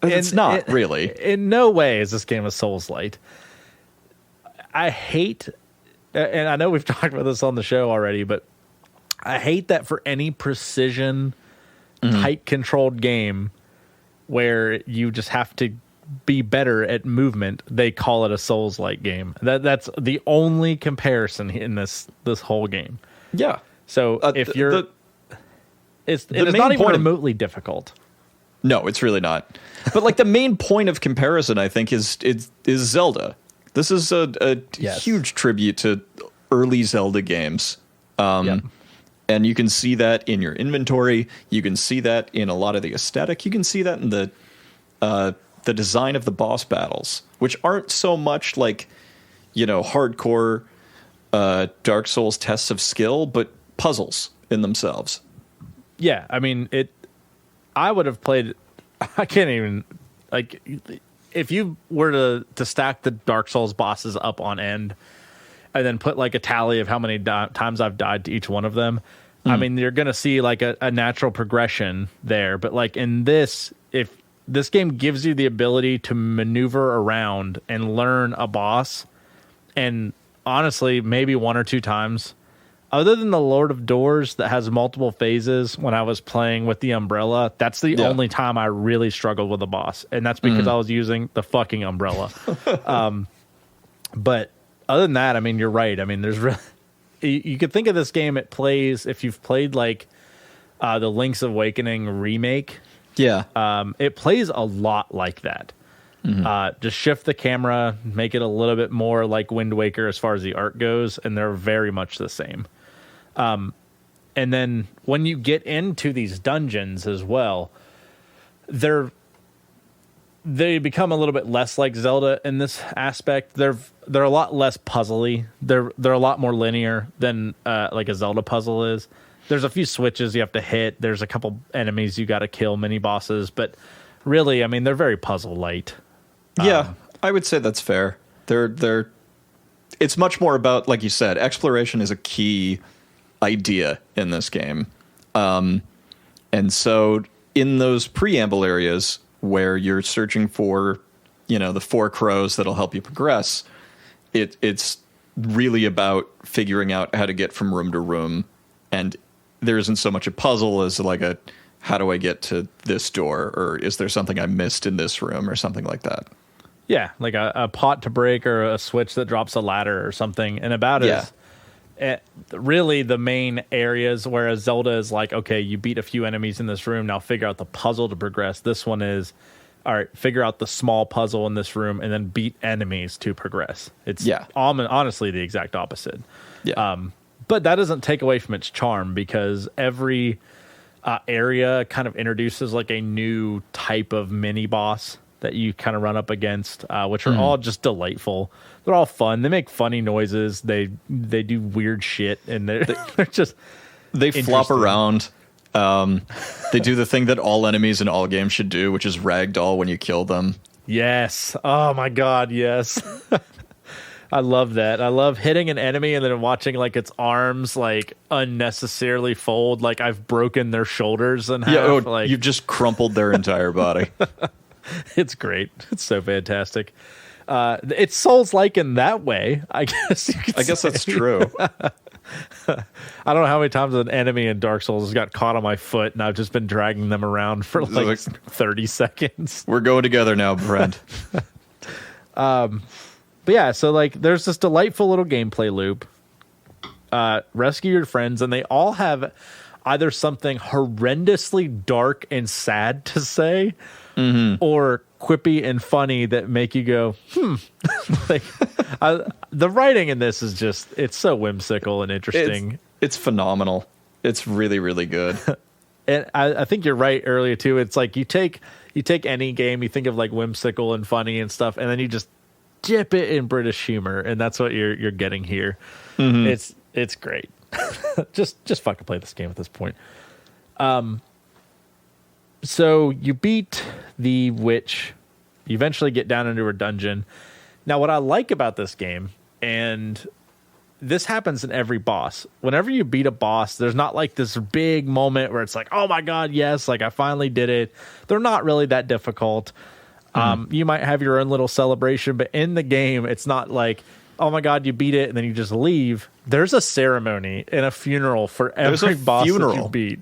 It's not, really. In no way is this game a Souls-light. I hate... And I know we've talked about this on the show already, but I hate that for any precision, tight controlled game where you just have to be better at movement, they call it a Souls-like game. That's the only comparison in this whole game. Yeah. So if you're, it's not even remotely difficult. No, it's really not. But like the main point of comparison, I think, is Zelda. This is a huge tribute to early Zelda games. And you can see that in your inventory. You can see that in a lot of the aesthetic. You can see that in the design of the boss battles, which aren't so much like, hardcore Dark Souls tests of skill, but puzzles in themselves. Yeah, I mean, I would have played. I can't even if you were to stack the Dark Souls bosses up on end, and then put like a tally of how many times I've died to each one of them. I mean, you're gonna see like a natural progression there. But like in this, if this game gives you the ability to maneuver around and learn a boss, and honestly, maybe one or two times. Other than the Lord of Doors that has multiple phases, when I was playing with the umbrella, that's the only time I really struggled with a boss. And that's because I was using the fucking umbrella. But other than that, I mean, you're right. I mean, there's really, you could think of this game, it plays, if you've played like the Link's Awakening remake. Yeah. It plays a lot like that. Just shift the camera, make it a little bit more like Wind Waker as far as the art goes, and they're very much the same. And then when you get into these dungeons as well, they become a little bit less like Zelda in this aspect. They're a lot less puzzly. They're a lot more linear than like a Zelda puzzle is. There's a few switches you have to hit. There's a couple enemies you got to kill, mini bosses, but really, I mean, they're very puzzle light. Yeah, I would say that's fair. It's much more about, like you said, exploration is a key idea in this game. And so in those preamble areas where you're searching for, the 4 crows that'll help you progress, it's really about figuring out how to get from room to room. And there isn't so much a puzzle as like how do I get to this door? Or is there something I missed in this room or something like that? Yeah, like a pot to break or a switch that drops a ladder or something. And about it, really the main areas, whereas Zelda is like, okay, you beat a few enemies in this room, now figure out the puzzle to progress. This one is, all right, figure out the small puzzle in this room and then beat enemies to progress. It's honestly the exact opposite. Yeah. But that doesn't take away from its charm, because every area kind of introduces like a new type of mini boss that you kind of run up against, which are all just delightful. They're all fun. They make funny noises. They do weird shit, and they're just they flop around. They do the thing that all enemies in all games should do, which is ragdoll when you kill them. Yes. Oh my god, yes. I love that. I love hitting an enemy and then watching like its arms like unnecessarily fold, like I've broken their shoulders in half. Like you've just crumpled their entire body. It's great. It's so fantastic. It's Souls-like in that way, I guess. I guess that's true. I don't know how many times an enemy in Dark Souls has got caught on my foot, and I've just been dragging them around for like 30 seconds. We're going together now, friend. But yeah, so like there's this delightful little gameplay loop. Rescue your friends, and they all have either something horrendously dark and sad to say, or quippy and funny that make you go, like, the writing in this is just, it's so whimsical and interesting. It's phenomenal. It's really, really good. And I think you're right earlier too. It's like you take any game, you think of like whimsical and funny and stuff, and then you just dip it in British humor, and that's what you're getting here. It's great. just fucking play this game at this point. So you beat the witch. You eventually get down into her dungeon. Now, what I like about this game, and this happens in every boss, whenever you beat a boss, there's not like this big moment where it's like, oh my god, yes, like I finally did it. They're not really that difficult. You might have your own little celebration, but in the game, it's not like, oh my god, you beat it and then you just leave. There's a ceremony and a funeral for every boss that you beat.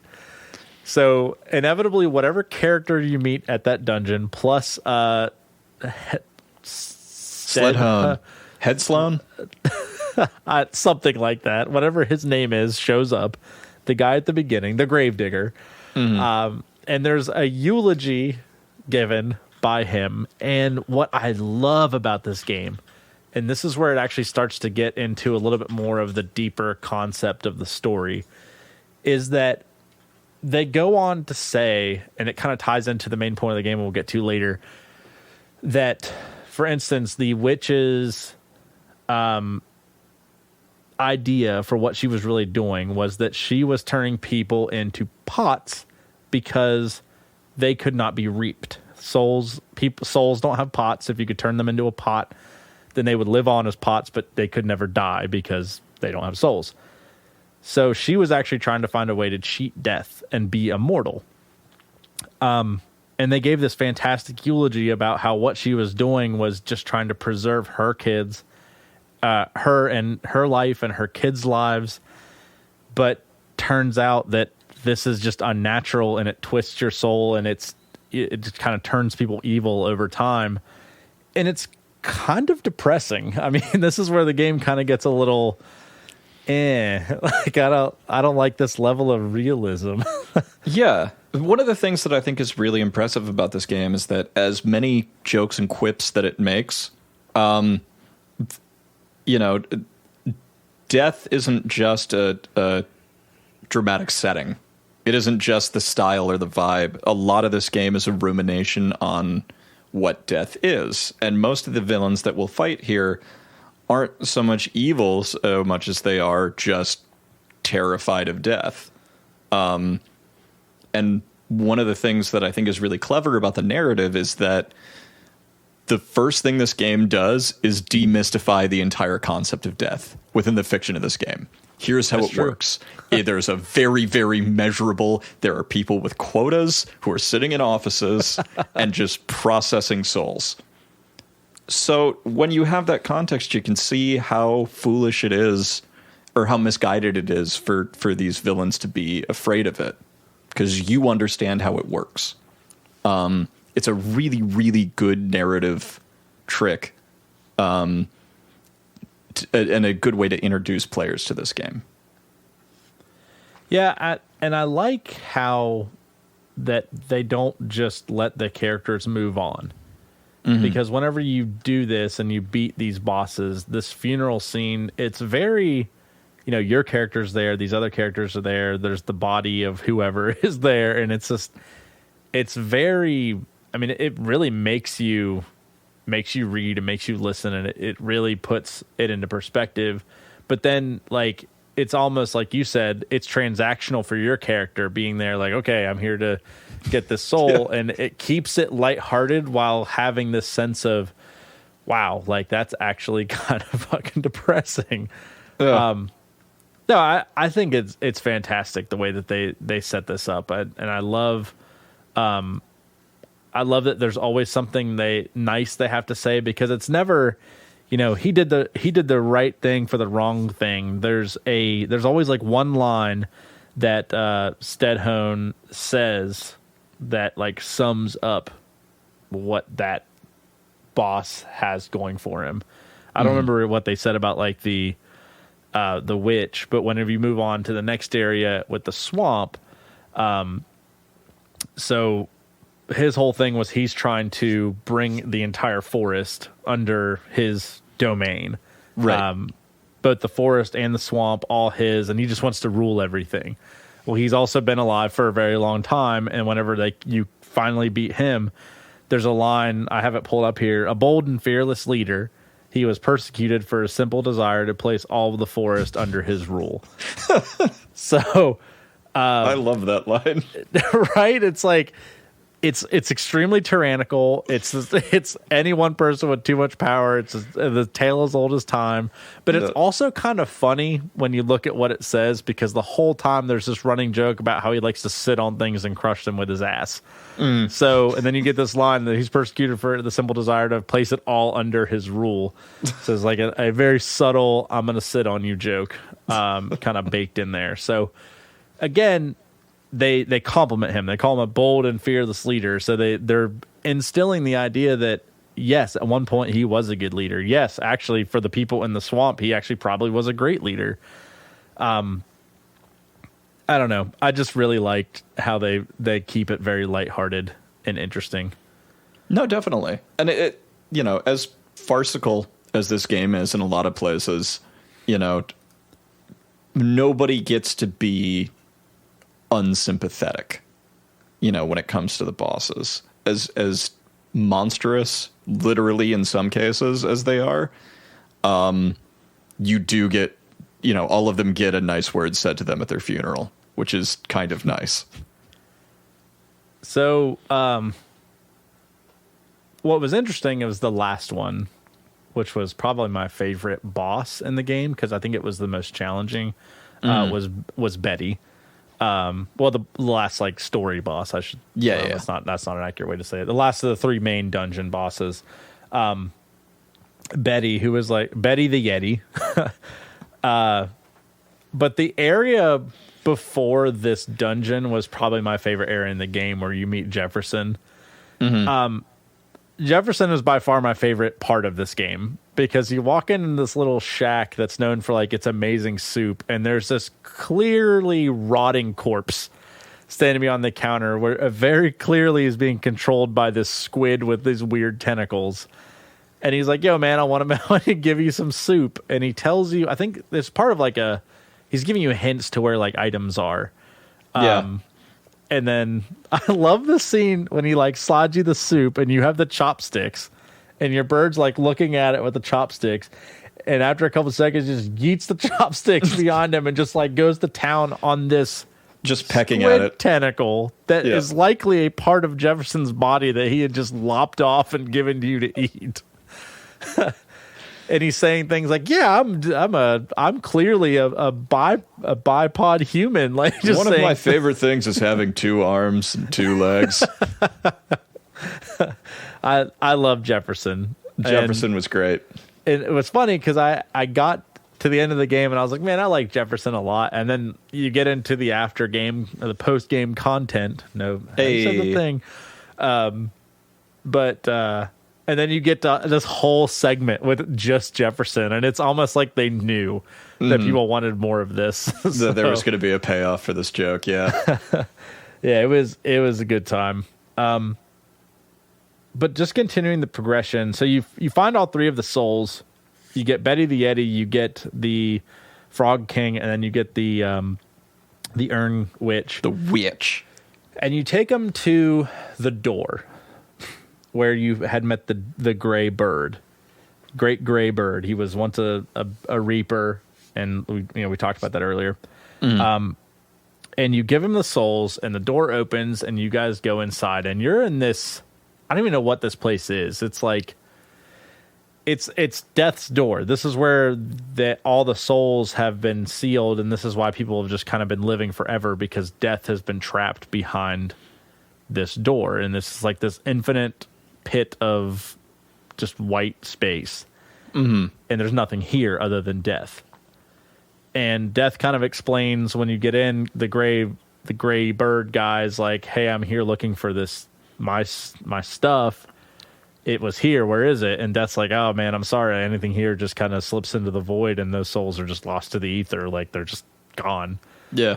So inevitably, whatever character you meet at that dungeon, plus Sledhound. Headsloan? Something like that. Whatever his name is shows up. The guy at the beginning, the gravedigger. And there's a eulogy given by him. And what I love about this game, and this is where it actually starts to get into a little bit more of the deeper concept of the story, is that they go on to say, and it kind of ties into the main point of the game we'll get to later, that, for instance, the witch's idea for what she was really doing was that she was turning people into pots because they could not be reaped. Souls don't have pots. If you could turn them into a pot, then they would live on as pots, but they could never die because they don't have souls. So she was actually trying to find a way to cheat death and be immortal. And they gave this fantastic eulogy about how what she was doing was just trying to preserve her kids, her and her life and her kids' lives. But turns out that this is just unnatural, and it twists your soul, and it just kind of turns people evil over time. And it's kind of depressing. I mean, this is where the game kind of gets a little like I don't like this level of realism. Yeah. One of the things that I think is really impressive about this game is that as many jokes and quips that it makes, death isn't just a dramatic setting. It isn't just the style or the vibe. A lot of this game is a rumination on what death is. And most of the villains that we'll fight here aren't so much evil so much as they are just terrified of death. And one of the things that I think is really clever about the narrative is that the first thing this game does is demystify the entire concept of death within the fiction of this game. Here's how it works. There's a very, very measurable, there are people with quotas who are sitting in offices and just processing souls. So when you have that context, you can see how foolish it is, or how misguided it is for these villains to be afraid of it, because you understand how it works. It's a really, really good narrative trick, and a good way to introduce players to this game. Yeah, and I like how that they don't just let the characters move on. Because whenever you do this and you beat these bosses, this funeral scene, it's very, your character's there, these other characters are there, there's the body of whoever is there, and it's very, it really makes you read and makes you listen, and it really puts it into perspective. But then, it's almost like you said, it's transactional for your character being there, okay, I'm here to get this soul, and it keeps it lighthearted while having this sense of, wow, that's actually kind of fucking depressing. No, I think it's fantastic the way that they set this up, and I love that there's always something nice they have to say, because it's never, he did the right thing for the wrong thing. There's always one line that Stedhone says that sums up what that boss has going for him. I don't remember what they said about the witch, but whenever you move on to the next area with the swamp, so his whole thing was he's trying to bring the entire forest under his domain. Right. Both the forest and the swamp, all his, and he just wants to rule everything. Well, he's also been alive for a very long time, and whenever you finally beat him, there's a line, I have it pulled up here, a bold and fearless leader. He was persecuted for a simple desire to place all of the forest under his rule. So... I love that line. Right? It's it's extremely tyrannical. It's any one person with too much power. It's the tale as old as time. But it's also kind of funny when you look at what it says, because the whole time there's this running joke about how he likes to sit on things and crush them with his ass. So, and then you get this line that he's persecuted for the simple desire to place it all under his rule. So it's a very subtle, I'm going to sit on you joke kind of baked in there. So again, they compliment him. They call him a bold and fearless leader. So they're instilling the idea that yes, at one point he was a good leader. Yes, actually, for the people in the swamp, he actually probably was a great leader. I don't know. I just really liked how they keep it very lighthearted and interesting. No, definitely. And it as farcical as this game is in a lot of places, nobody gets to be unsympathetic, when it comes to the bosses. As monstrous, literally in some cases, as they are, you do get, all of them get a nice word said to them at their funeral, which is kind of nice. So, what was interesting was the last one, which was probably my favorite boss in the game because I think it was the most challenging. Was Betty. Well, the last like story boss, I should. Yeah. That's not an accurate way to say it. The last of the 3 main dungeon bosses. Betty, who was like Betty the Yeti. But the area before this dungeon was probably my favorite area in the game, where you meet Jefferson. Jefferson is by far my favorite part of this game because you walk in this little shack that's known for like its amazing soup, and there's this clearly rotting corpse standing behind the counter where it very clearly is being controlled by this squid with these weird tentacles. And he's like, yo, man, I want to give you some soup. And he tells you, I think it's part of like he's giving you hints to where like items are. And then I love the scene when he like slides you the soup and you have the chopsticks and your bird's like looking at it with the chopsticks. And after a couple of seconds, just yeets the chopsticks beyond him and just like goes to town on this just pecking at it tentacle that is likely a part of Jefferson's body that he had just lopped off and given to you to eat. And he's saying things like, "Yeah, I'm clearly a bipod human." Like, just one of my favorite things is having 2 arms and 2 legs. I love Jefferson. Jefferson was great. And it was funny because I got to the end of the game and I was like, man, I like Jefferson a lot. And then you get into the after game or the post game content. No, said the thing. And then you get to this whole segment with just Jefferson, and it's almost like they knew that people wanted more of this. So, there was going to be a payoff for this joke, yeah. Yeah, it was a good time. But just continuing the progression, so you find all 3 of the souls. You get Betty the Yeti, you get the Frog King, and then you get the Urn Witch. The Witch. And you take them to the door where you had met the gray bird, great gray bird. He was once a reaper, and we talked about that earlier. And you give him the souls, and the door opens, and you guys go inside, and you're in this. I don't even know what this place is. It's like it's death's door. This is where all the souls have been sealed, and this is why people have just kind of been living forever because death has been trapped behind this door, and this is like this infinite pit of just white space, and there's nothing here other than death. And death kind of explains when you get in, the gray bird guy's like, hey, I'm here looking for this my stuff. It was here, where is it? And Death's like, oh man, I'm sorry, anything here just kind of slips into the void, and those souls are just lost to the ether, like they're just gone. Yeah.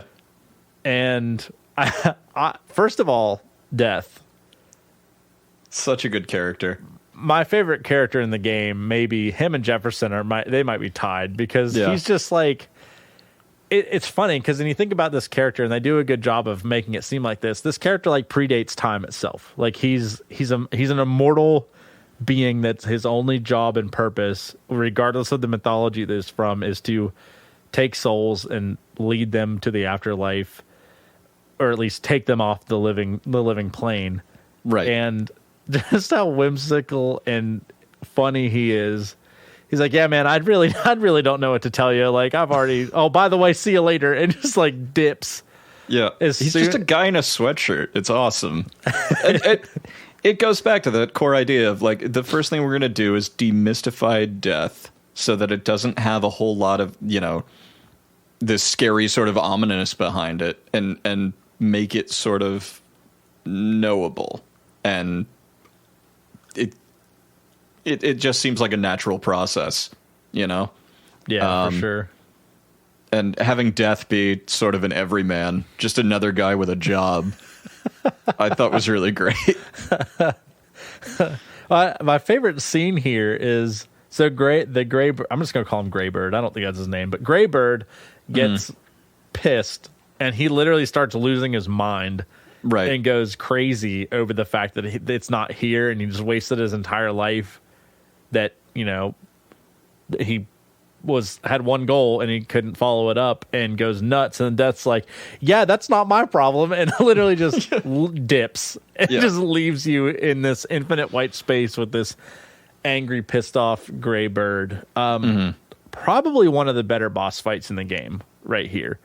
And I first of all, Death, such a good character. My favorite character in the game, maybe him and Jefferson they might be tied because he's just like, it's funny because when you think about this character, and they do a good job of making it seem like this character like predates time itself. Like he's an immortal being that's his only job and purpose, regardless of the mythology that it's from, is to take souls and lead them to the afterlife, or at least take them off the living plane. Right. And just how whimsical and funny he is. He's like, yeah, man, I'd really don't know what to tell you. Like, I've already, oh, by the way, see you later. And just like dips. Yeah. He's just a guy in a sweatshirt. It's awesome. It goes back to that core idea of like, the first thing we're going to do is demystify death so that it doesn't have a whole lot of, this scary sort of ominous behind it, and make it sort of knowable. And it just seems like a natural process, you know? Yeah, for sure. And having Death be sort of an everyman, just another guy with a job, I thought was really great. My favorite scene here is so great. The Gray, I'm just going to call him Graybird. I don't think that's his name, but Graybird gets pissed and he literally starts losing his mind. Right. And goes crazy over the fact that it's not here, and he just wasted his entire life. That, you know, he had one goal and he couldn't follow it up, and goes nuts. And Death's like, "Yeah, that's not my problem," and literally just dips and just leaves you in this infinite white space with this angry, pissed off gray bird. Probably one of the better boss fights in the game right here.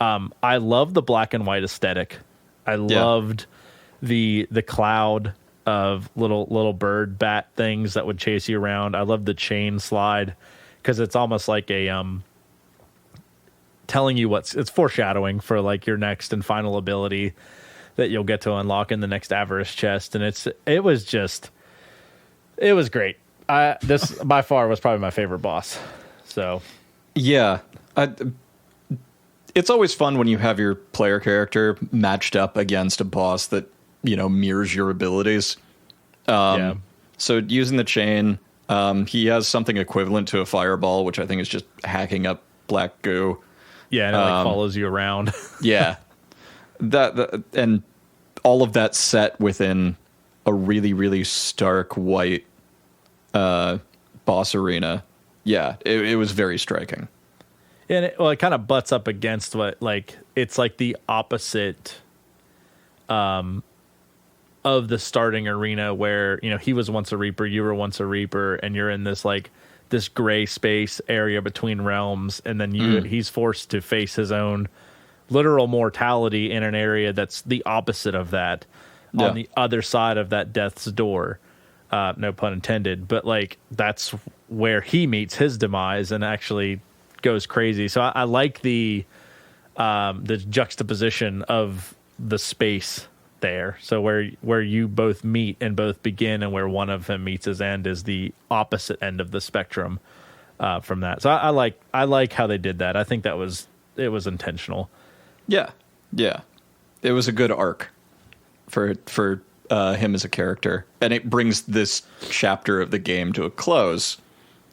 I love the black and white aesthetic. I loved the cloud of little bird bat things that would chase you around. I love the chain slide because it's almost like a telling you it's foreshadowing for like your next and final ability that you'll get to unlock in the next Avarice chest. And it was great. This by far was probably my favorite boss. So yeah. It's always fun when you have your player character matched up against a boss that, you know, mirrors your abilities. So using the chain, he has something equivalent to a fireball, which I think is just hacking up black goo. Yeah, and it like follows you around. Yeah. That and all of that set within a really, really stark white boss arena. Yeah, it was very striking. And it kind of butts up against what, like, it's like the opposite of the starting arena where, you know, he was once a Reaper, you were once a Reaper, and you're in this, like, this gray space area between realms, and then he's forced to face his own literal mortality in an area that's the opposite of that, on the other side of that death's door. No pun intended, but, like, that's where he meets his demise and actually goes crazy. So I like the juxtaposition of the space there. So where you both meet and both begin, and where one of them meets his end is the opposite end of the spectrum from that. So I like how they did that. I think it was intentional. Yeah, it was a good arc for him as a character, and it brings this chapter of the game to a close,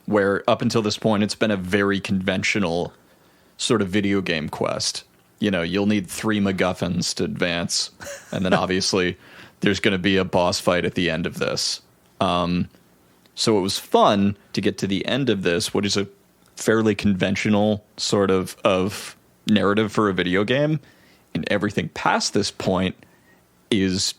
where up until this point, it's been a very conventional sort of video game quest. You know, you'll need 3 MacGuffins to advance, and then obviously there's going to be a boss fight at the end of this. So it was fun to get to the end of this, what is a fairly conventional sort of narrative for a video game, and everything past this point is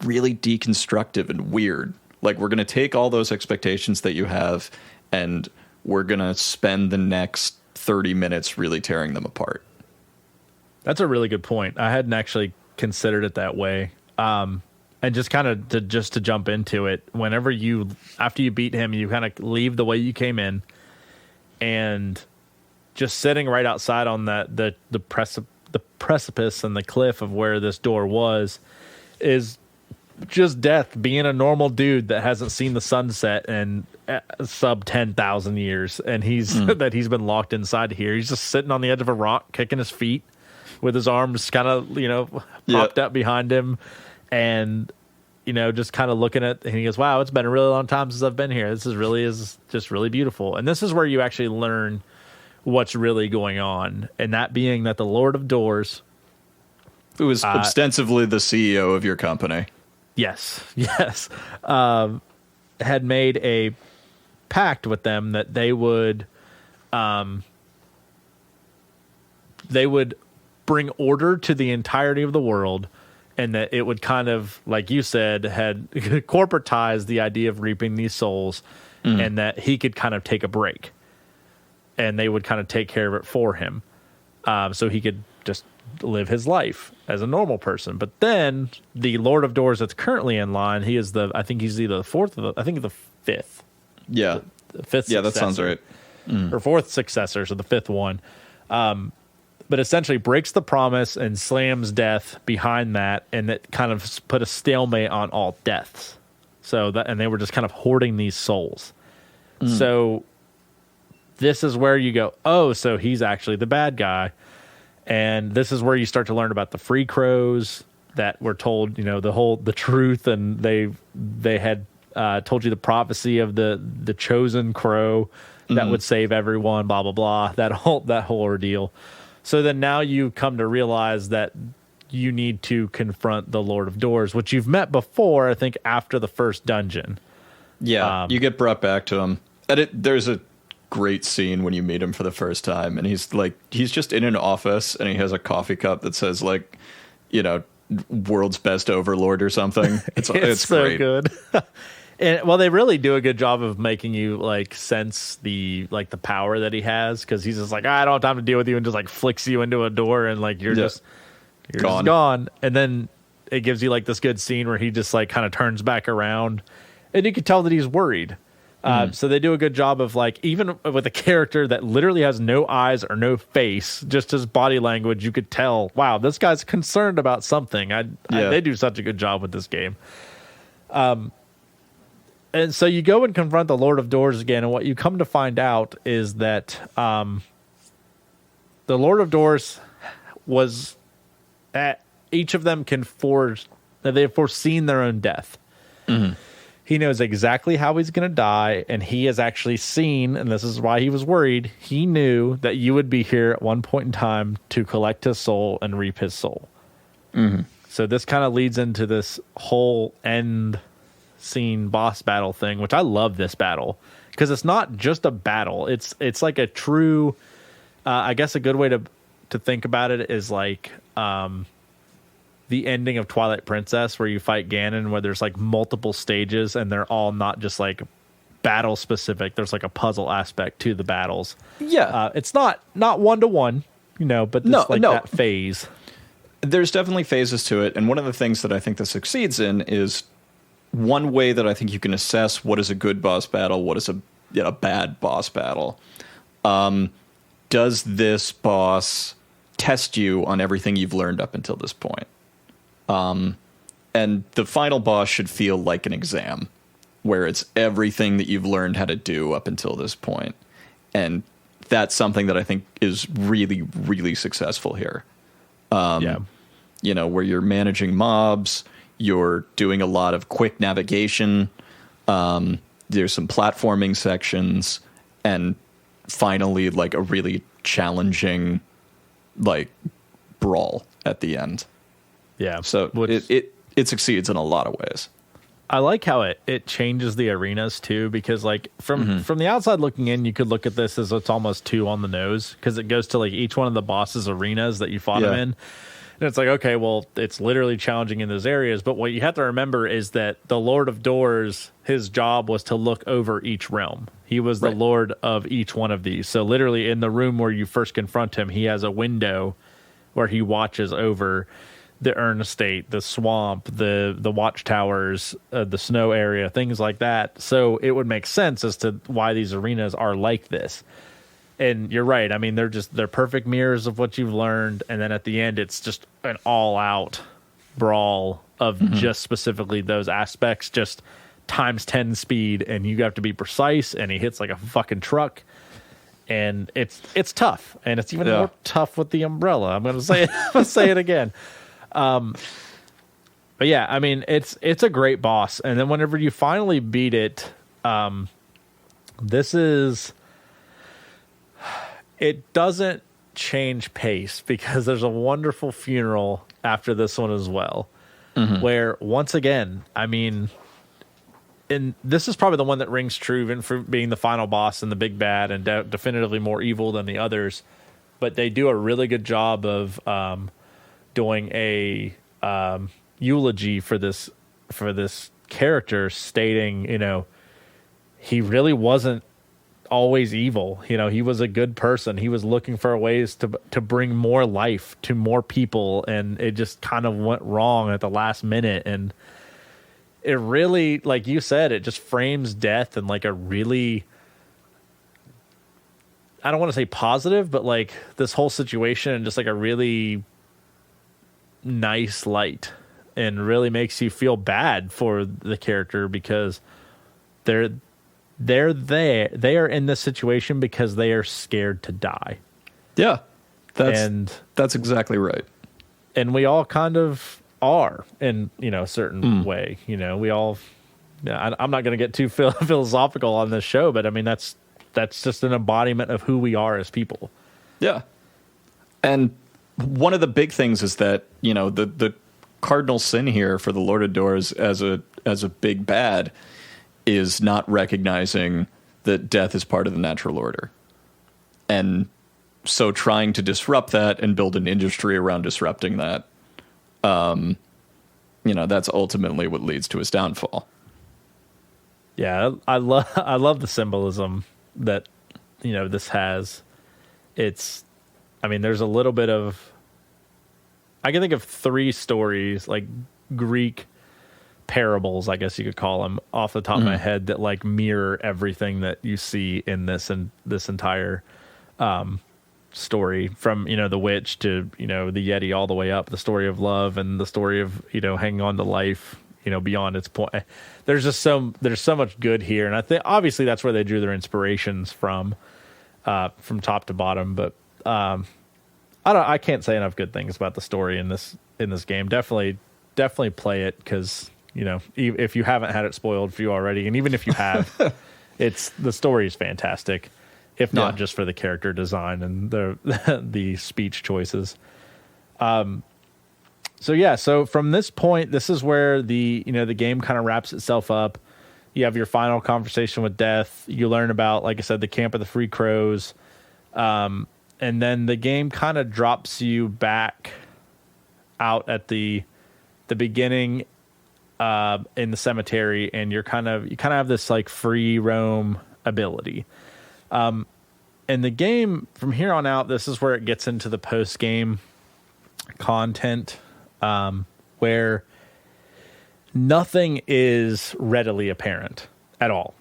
really deconstructive and weird. Like, we're going to take all those expectations that you have, and we're going to spend the next 30 minutes really tearing them apart. That's a really good point. I hadn't actually considered it that way. And just kind of to jump into it, after you beat him, you kind of leave the way you came in, and just sitting right outside on the precipice and the cliff of where this door was is just Death being a normal dude that hasn't seen the sunset in sub 10,000 years, and he's been locked inside here. He's just sitting on the edge of a rock, kicking his feet with his arms kind of, you know, propped up behind him, and, you know, just kind of looking at, and he goes, "Wow, it's been a really long time since I've been here. This is just really beautiful." And this is where you actually learn what's really going on, and that being that the Lord of Doors, who is ostensibly the CEO of your company. Yes. Had made a pact with them that they would bring order to the entirety of the world, and that it would kind of, like you said, had corporatized the idea of reaping these souls, and that he could kind of take a break, and they would kind of take care of it for him, so he could just live his life as a normal person. But then the Lord of Doors that's currently in line, I think he's either the fourth or the fifth. Yeah. The fifth successor. Yeah, that sounds right. Or fourth successor, so the fifth one. But essentially breaks the promise and slams Death behind that, and that kind of put a stalemate on all deaths. And they were just kind of hoarding these souls. So this is where you go, oh, so he's actually the bad guy. And this is where you start to learn about the free crows that were told, the truth, and they had told you the prophecy of the chosen crow that would save everyone, blah blah blah, that whole ordeal. So then now you come to realize that you need to confront the Lord of Doors, which you've met before, I think, after the first dungeon. Yeah, you get brought back to him. And there's a great scene when you meet him for the first time, and he's just in an office, and he has a coffee cup that says, like, world's best overlord or something. It's so great. Good. And they really do a good job of making you like sense the power that he has, because he's just like, I don't have time to deal with you, and just like flicks you into a door, and like you're just gone. And then it gives you like this good scene where he just like kind of turns back around, and you can tell that he's worried. So they do a good job of, like, even with a character that literally has no eyes or no face, just his body language, you could tell, wow, this guy's concerned about something. They do such a good job with this game. And so you go and confront the Lord of Doors again, and what you come to find out is that the Lord of Doors was at each of them they have foreseen their own death. He knows exactly how he's going to die, and he has actually seen, and this is why he was worried, he knew that you would be here at one point in time to collect his soul and reap his soul. So this kind of leads into this whole end scene boss battle thing, which I love this battle, because it's not just a battle. It's like a true, I guess a good way to think about it is like the ending of Twilight Princess, where you fight Ganon, where there's like multiple stages, and they're all not just like battle specific. There's like a puzzle aspect to the battles. It's not 1-to-1, but that phase. There's definitely phases to it, and one of the things that I think this succeeds in is one way that I think you can assess what is a good boss battle, what is a bad boss battle. Does this boss test you on everything you've learned up until this point? And the final boss should feel like an exam, where it's everything that you've learned how to do up until this point. And that's something that I think is really, really successful here. Where you're managing mobs, you're doing a lot of quick navigation, there's some platforming sections, and finally, like, a really challenging, like, brawl at the end. Yeah. So it succeeds in a lot of ways. I like how it changes the arenas too, because like from the outside looking in, you could look at this as it's almost 2 on the nose, because it goes to like each one of the boss's arenas that you fought him in. And it's like, okay, well, it's literally challenging in those areas. But what you have to remember is that the Lord of Doors, his job was to look over each realm. He was the Lord of each one of these. So literally in the room where you first confront him, he has a window where he watches over the Urn Estate, the swamp, the watchtowers, the snow area, things like that. So it would make sense as to why these arenas are like this. And you're right. I mean, they're perfect mirrors of what you've learned. And then at the end, it's just an all-out brawl of just specifically those aspects, just times 10 speed, and you have to be precise. And he hits like a fucking truck. And it's tough, and it's even more tough with the umbrella. I'm gonna say it again. But yeah, I mean, it's a great boss. And then whenever you finally beat it, it doesn't change pace, because there's a wonderful funeral after this one as well, where once again, I mean, and this is probably the one that rings true, even for being the final boss and the big bad, and definitively more evil than the others. But they do a really good job of doing a eulogy for this character, stating, he really wasn't always evil. He was a good person. He was looking for ways to bring more life to more people, and it just kind of went wrong at the last minute. And it really, like you said, it just frames death in like a really, I don't want to say positive, but like this whole situation in just like a really nice light. and really makes you feel bad for the character because they're there. They are in this situation because they are scared to die. Yeah, that's exactly right. And we all kind of are in, a certain way. We all. I'm not going to get too philosophical on this show, but I mean that's just an embodiment of who we are as people. Yeah, and one of the big things is that the cardinal sin here for the Lord of Doors as a big bad is not recognizing that death is part of the natural order, and so trying to disrupt that and build an industry around disrupting that, that's ultimately what leads to his downfall. Yeah, I love the symbolism that this has. There's a little bit of, I can think of 3 stories, like Greek parables, I guess you could call them, off the top of my head that like mirror everything that you see in this entire story, from the witch to the Yeti all the way up, the story of love and the story of hanging on to life beyond its point. There's so much good here, and I think obviously that's where they drew their inspirations from top to bottom. But I can't say enough good things about the story in this game. Definitely play it, because if you haven't had it spoiled for you already, and even if you have, the story is fantastic. If not just for the character design and the speech choices. So from this point, this is where the game kind of wraps itself up. You have your final conversation with Death. You learn about, like I said, the Camp of the Free Crows. And then the game kind of drops you back out at the beginning in the cemetery, and you kind of have this like free roam ability. And the game from here on out, this is where it gets into the post game content, where nothing is readily apparent at all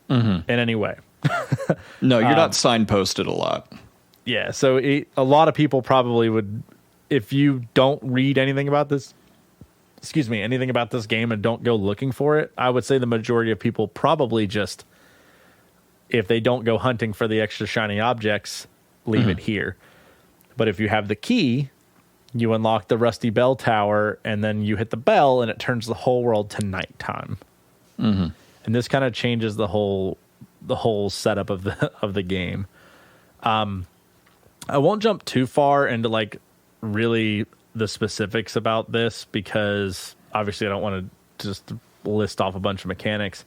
in any way. No, you're not signposted a lot. Yeah, so a lot of people probably would, if you don't read anything about this game and don't go looking for it, I would say the majority of people probably just, if they don't go hunting for the extra shiny objects, leave it here. But if you have the key, you unlock the Rusty Bell Tower, and then you hit the bell, and it turns the whole world to nighttime. And this kind of changes the whole setup of the game. I won't jump too far into like really the specifics about this, because obviously I don't want to just list off a bunch of mechanics.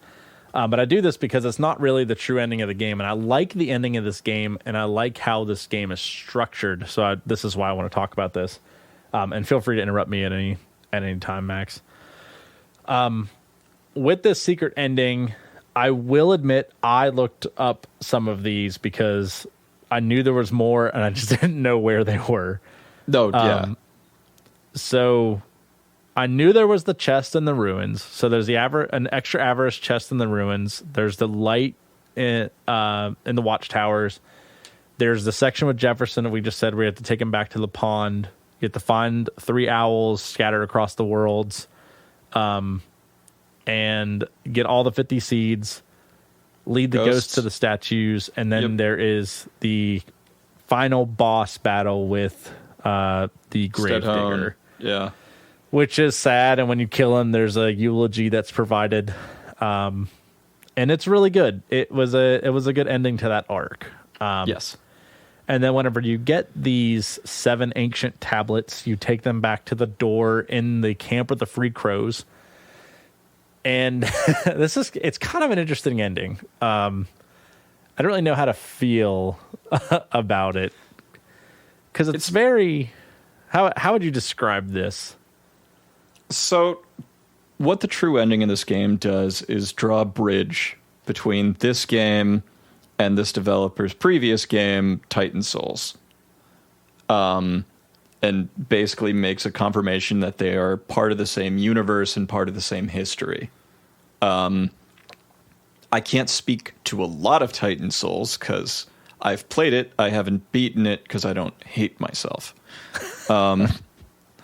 But I do this because it's not really the true ending of the game, and I like the ending of this game, and I like how this game is structured. So this is why I want to talk about this. And feel free to interrupt me at any time, Max. With this secret ending, I will admit I looked up some of these because I knew there was more, and I just didn't know where they were. No, yeah. So I knew there was the chest in the ruins. So there's an extra Avarice chest in the ruins. There's the light in the watchtowers. There's the section with Jefferson that we just said we have to take him back to the pond. You have to find 3 owls scattered across the worlds, and get all the 50 seeds. Lead the ghosts to the statues, and then there is the final boss battle with the Gravedigger. Yeah. Which is sad, and when you kill him, there's a eulogy that's provided, and it's really good. It was a good ending to that arc. Yes. And then whenever you get these 7 ancient tablets, you take them back to the door in the Camp of the Free Crows. And it's kind of an interesting ending. I don't really know how to feel about it, because it's very. How would you describe this? So, what the true ending in this game does is draw a bridge between this game and this developer's previous game, Titan Souls. And basically makes a confirmation that they are part of the same universe and part of the same history. I can't speak to a lot of Titan Souls because I've played it. I haven't beaten it because I don't hate myself.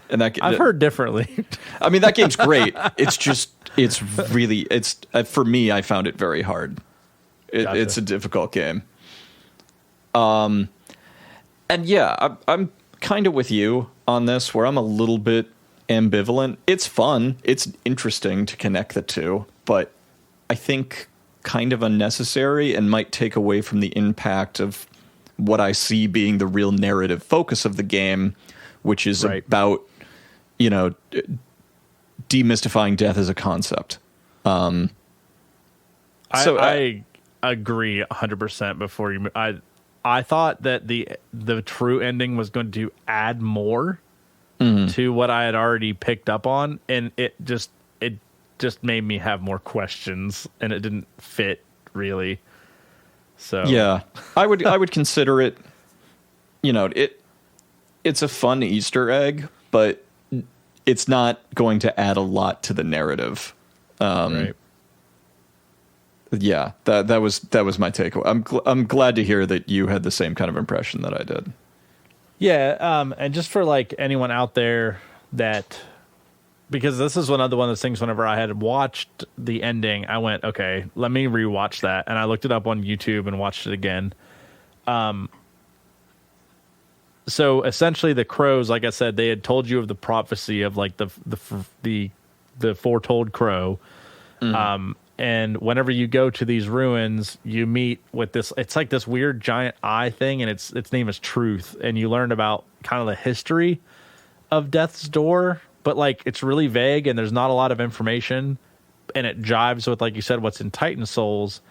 And I've heard differently. I mean, that game's great. It's really for me. I found it very hard. Gotcha. It's a difficult game. And yeah, I'm kind of with you on this, where I'm a little bit ambivalent. It's fun. It's interesting to connect the two, but I think kind of unnecessary and might take away from the impact of what I see being the real narrative focus of the game, which is about, demystifying death as a concept. I agree 100% before you. I thought that the true ending was going to add more to what I had already picked up on, and it just made me have more questions, and it didn't fit really. So yeah, I would consider it. It's a fun Easter egg, but it's not going to add a lot to the narrative. Right. Yeah, that was my takeaway. I'm glad to hear that you had the same kind of impression that I did. Yeah, and just for like anyone out there that, because this is one of those things. Whenever I had watched the ending, I went, okay, let me rewatch that, and I looked it up on YouTube and watched it again. So essentially, the crows, like I said, they had told you of the prophecy of like the foretold crow. And whenever you go to these ruins, you meet with this. It's like this weird giant eye thing, and its name is Truth. And you learn about kind of the history of Death's Door, but like it's really vague, and there's not a lot of information, and it jives with, like you said, what's in Titan Souls.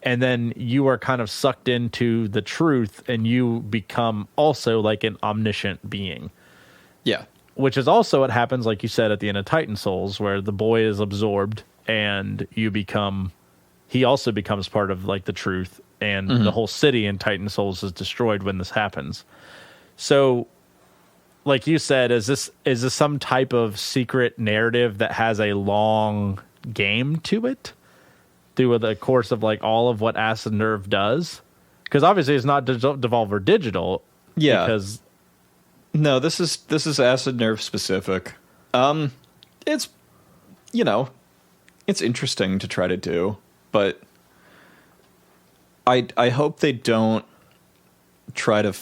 And then you are kind of sucked into the truth, and you become also like an omniscient being. Yeah. Which is also what happens, like you said, at the end of Titan Souls, where the boy is absorbed and he also becomes part of like the truth, and the whole city in Titan Souls is destroyed when this happens. So, like you said, is this some type of secret narrative that has a long game to it through the course of like all of what Acid Nerve does? Because obviously it's not Devolver Digital. Yeah. Because no, this is Acid Nerve specific. It's it's interesting to try to do, but I hope they don't try to.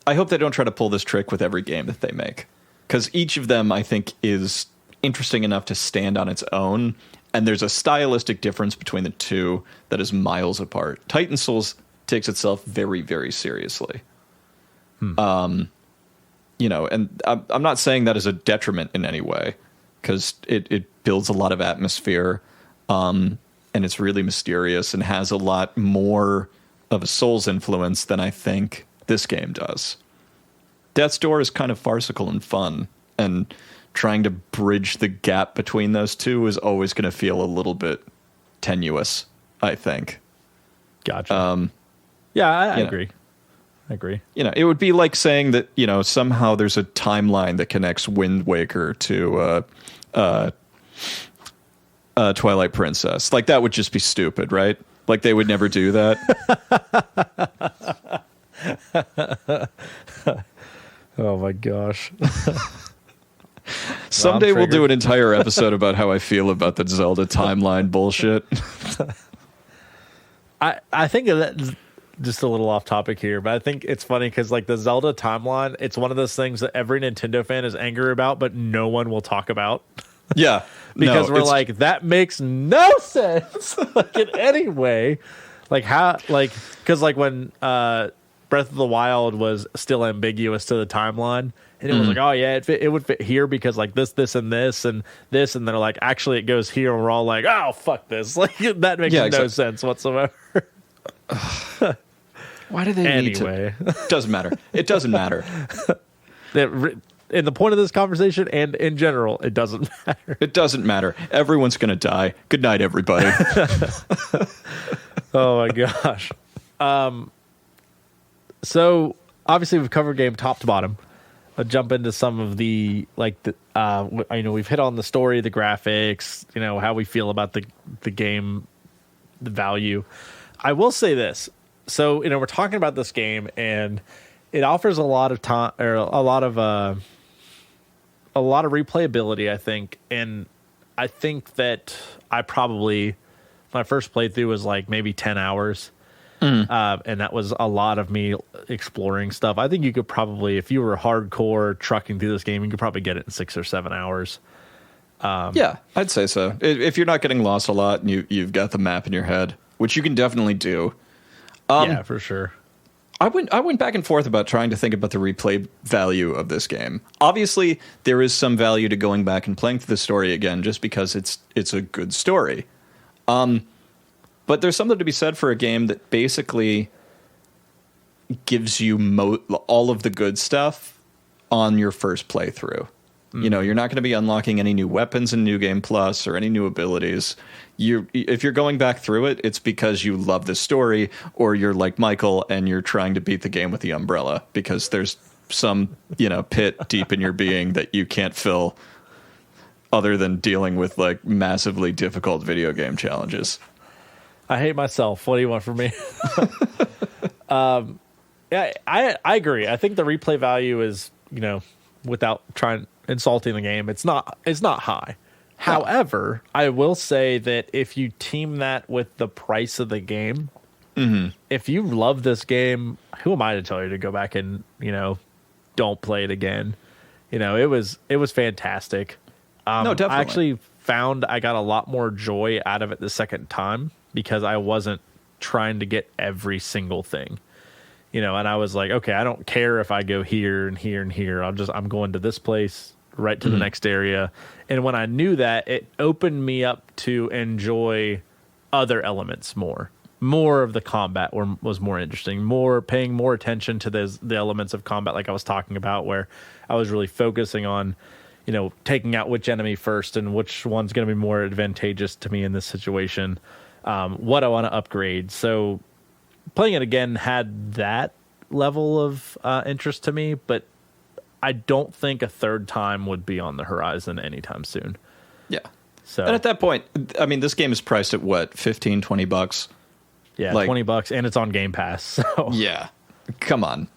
I hope they don't try to pull this trick with every game that they make, because each of them I think is interesting enough to stand on its own, and there's a stylistic difference between the two that is miles apart. Titan Souls takes itself very, very seriously. And I'm not saying that as a detriment in any way, because it builds a lot of atmosphere, and it's really mysterious and has a lot more of a Souls influence than I think this game does. Death's Door is kind of farcical and fun, and trying to bridge the gap between those two is always going to feel a little bit tenuous, I think. Gotcha. Yeah, I agree. I agree. It would be like saying that, somehow there's a timeline that connects Wind Waker to Twilight Princess. Like, that would just be stupid, right? Like, they would never do that. Oh my gosh. Someday we'll do an entire episode about how I feel about the Zelda timeline bullshit. I think that, just a little off topic here, but I think it's funny because like the Zelda timeline, it's one of those things that every Nintendo fan is angry about, but no one will talk about. Yeah. Because we're like, that makes no sense like in any way. Like how, like, because like when Breath of the Wild was still ambiguous to the timeline, and it was like, oh yeah, it would fit here because like this, and this, and this, and they're like, actually it goes here, and we're all like, oh fuck this, like that makes no sense whatsoever. Why do they need to? Doesn't matter. It doesn't matter. In the point of this conversation and in general, it doesn't matter. It doesn't matter. Everyone's going to die. Good night, everybody. Oh my gosh. So obviously we've covered game top to bottom. I'll jump into some of the we've hit on the story, the graphics, how we feel about the game, the value. I will say this. So, we're talking about this game, and it offers a lot of time, or a lot of a lot of replayability, I think, and I think that I probably my first playthrough was like maybe 10 hours. And that was a lot of me exploring stuff. I think you could probably, if you were hardcore trucking through this game, you could probably get it in 6 or 7 hours. Yeah, I'd say so. If you're not getting lost a lot and you've got the map in your head, which you can definitely do. Yeah, for sure. I went back and forth about trying to think about the replay value of this game. Obviously, there is some value to going back and playing through the story again, just because it's a good story. But there's something to be said for a game that basically gives you all of the good stuff on your first playthrough. You know, you're not going to be unlocking any new weapons in New Game Plus or any new abilities. If you're going back through it, it's because you love the story, or you're like Michael and you're trying to beat the game with the umbrella because there's some, pit deep in your being that you can't fill other than dealing with like massively difficult video game challenges. I hate myself. What do you want from me? Yeah, I agree. I think the replay value is, without insulting the game, it's not high. However, I will say that if you team that with the price of the game, if you love this game, who am I to tell you to go back and, don't play it again? It was fantastic. No, definitely. I actually found I got a lot more joy out of it the second time because I wasn't trying to get every single thing. And I was like, okay, I don't care if I go here and here and here. I'm going to this place, right to the next area. And when I knew that, it opened me up to enjoy other elements more. More of the combat was more interesting, paying more attention to the elements of combat like I was talking about, where I was really focusing on, taking out which enemy first and which one's going to be more advantageous to me in this situation, what I want to upgrade. So playing it again had that level of interest to me, but I don't think a third time would be on the horizon anytime soon. Yeah. So, and at that point, I mean, this game is priced at what, $15-20? Yeah, like, $20, and it's on Game Pass. So yeah, come on.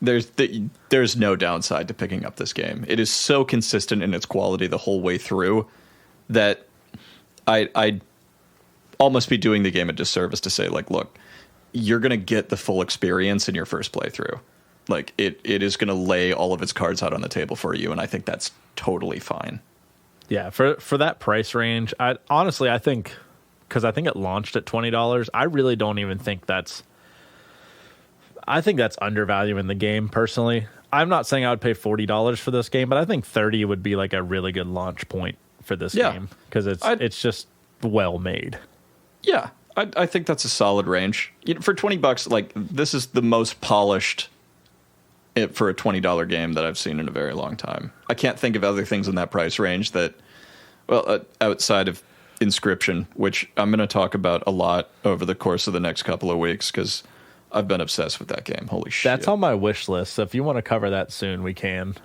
There's no downside to picking up this game. It is so consistent in its quality the whole way through that I'd almost be doing the game a disservice to say, like, look, you're going to get the full experience in your first playthrough. Like, it is going to lay all of its cards out on the table for you, and I think that's totally fine. Yeah, for that price range, I think, because I think it launched at $20, I really don't even think I think that's undervaluing the game, personally. I'm not saying I would pay $40 for this game, but I think $30 would be like a really good launch point for this game, because it's just well made. Yeah, I think that's a solid range. For $20, like, this is the most polished for a $20 game that I've seen in a very long time. I can't think of other things in that price range that, outside of Inscription, which I'm going to talk about a lot over the course of the next couple of weeks, because I've been obsessed with that game. Holy shit. That's on my wish list, so if you want to cover that soon, we can.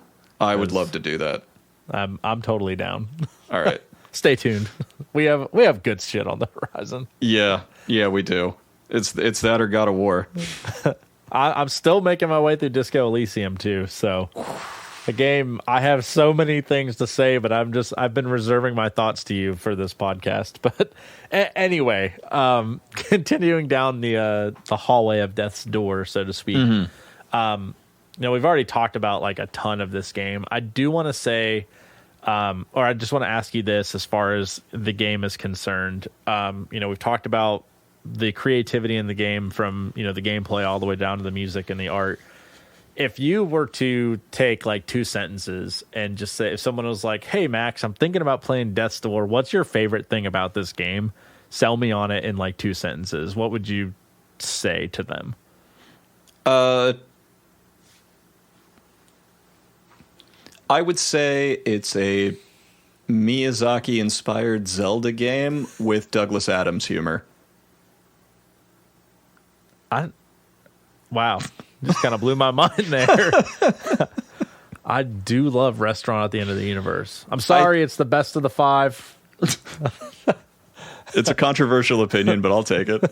I would love to do that. I'm totally down. All right. Stay tuned. We have good shit on the horizon. Yeah, we do. It's that or God of War. I'm still making my way through Disco Elysium too, so the game, I have so many things to say, but I've been reserving my thoughts to you for this podcast. But anyway, continuing down the hallway of death's door, so to speak. We've already talked about like a ton of this game. I do want to say, or I just want to ask you this as far as the game is concerned. We've talked about the creativity in the game, from the gameplay all the way down to the music and the art. If you were to take like 2 sentences and just say, if someone was like, hey Max, I'm thinking about playing Death's Door, what's your favorite thing about this game? Sell me on it in like 2 sentences. What would you say to them? I would say it's a Miyazaki inspired Zelda game with Douglas Adams humor. Wow. Just kind of blew my mind there. I do love Restaurant at the End of the Universe. I'm sorry, it's the best of the 5. It's a controversial opinion, but I'll take it.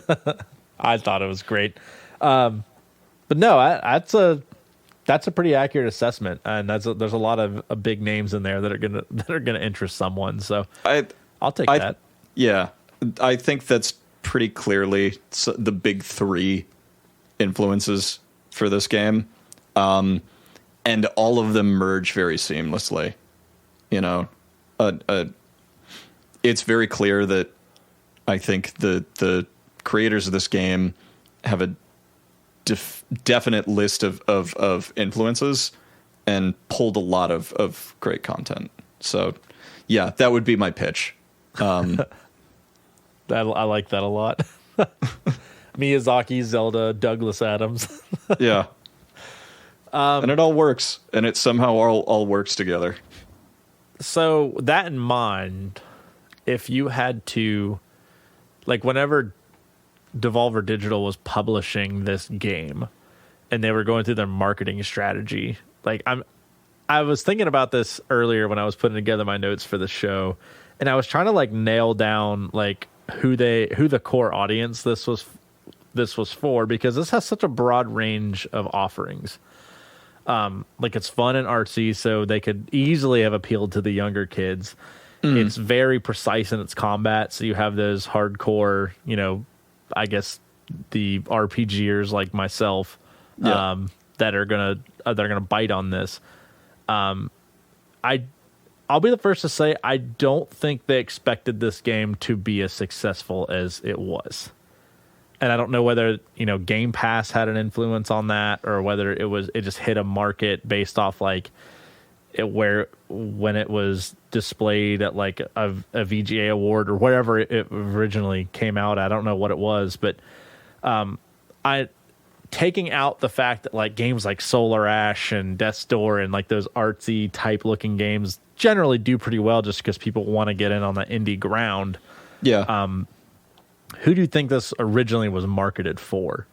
I thought it was great. But no, That's a pretty accurate assessment, and there's a lot of big names in there that are gonna interest someone. So I'll take that. Yeah, I think that's pretty clearly the big three influences for this game, and all of them merge very seamlessly. You know, it's very clear that I think the creators of this game have a definite list of influences and pulled a lot of great content. So, yeah, that would be my pitch. I like that a lot. Miyazaki, Zelda, Douglas Adams. Yeah. And it all works, and it somehow all works together. So that in mind, if you had to, like, whenever Devolver Digital was publishing this game and they were going through their marketing strategy, like I was thinking about this earlier when I was putting together my notes for the show, and I was trying to like nail down like who the core audience this was for, because this has such a broad range of offerings. Like, it's fun and artsy, so they could easily have appealed to the younger kids. It's very precise in its combat, so you have those hardcore, you know, I guess the RPGers like myself, that are gonna bite on this. I'll be the first to say I don't think they expected this game to be as successful as it was. And I don't know whether, you know, Game Pass had an influence on that, or whether it just hit a market based off like when it was displayed at like a VGA award or wherever it originally came out. I don't know what it was, but taking out the fact that like games like Solar Ash and Death's Door and like those artsy type looking games generally do pretty well just because people want to get in on the indie ground. Yeah. Who do you think this originally was marketed for?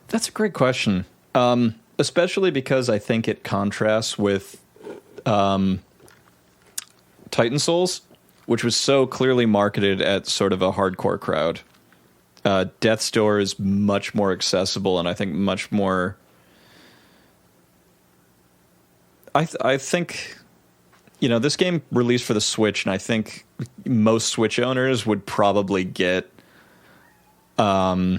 That's a great question. Especially because I think it contrasts with Titan Souls, which was so clearly marketed at sort of a hardcore crowd. Death's Door is much more accessible, and I think much more... I think, you know, this game released for the Switch, and I think most Switch owners would probably get a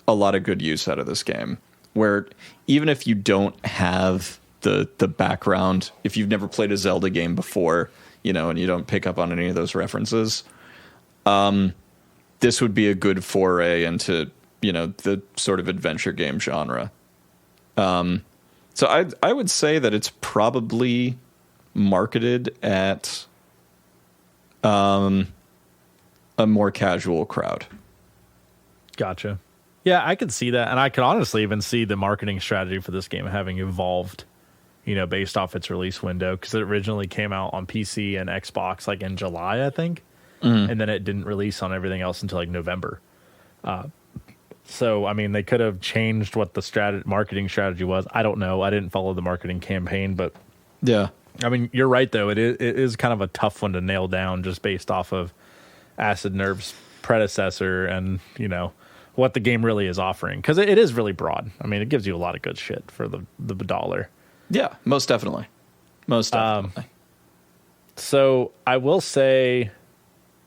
lot of good use out of this game. Where even if you don't have the background, if you've never played a Zelda game before, you know, and you don't pick up on any of those references, this would be a good foray into, you know, the sort of adventure game genre. So I would say that it's probably marketed at a more casual crowd. Gotcha. Yeah, I could see that, and I could honestly even see the marketing strategy for this game having evolved, you know, based off its release window, because it originally came out on PC and Xbox like in July, I think, and then it didn't release on everything else until like November. So, I mean, they could have changed what the marketing strategy was. I don't know. I didn't follow the marketing campaign, but yeah, I mean, you're right though. It is kind of a tough one to nail down just based off of Acid Nerve's predecessor and, you know, what the game really is offering, because it is really broad. I mean, it gives you a lot of good shit for the $1. Yeah, most definitely. So I will say,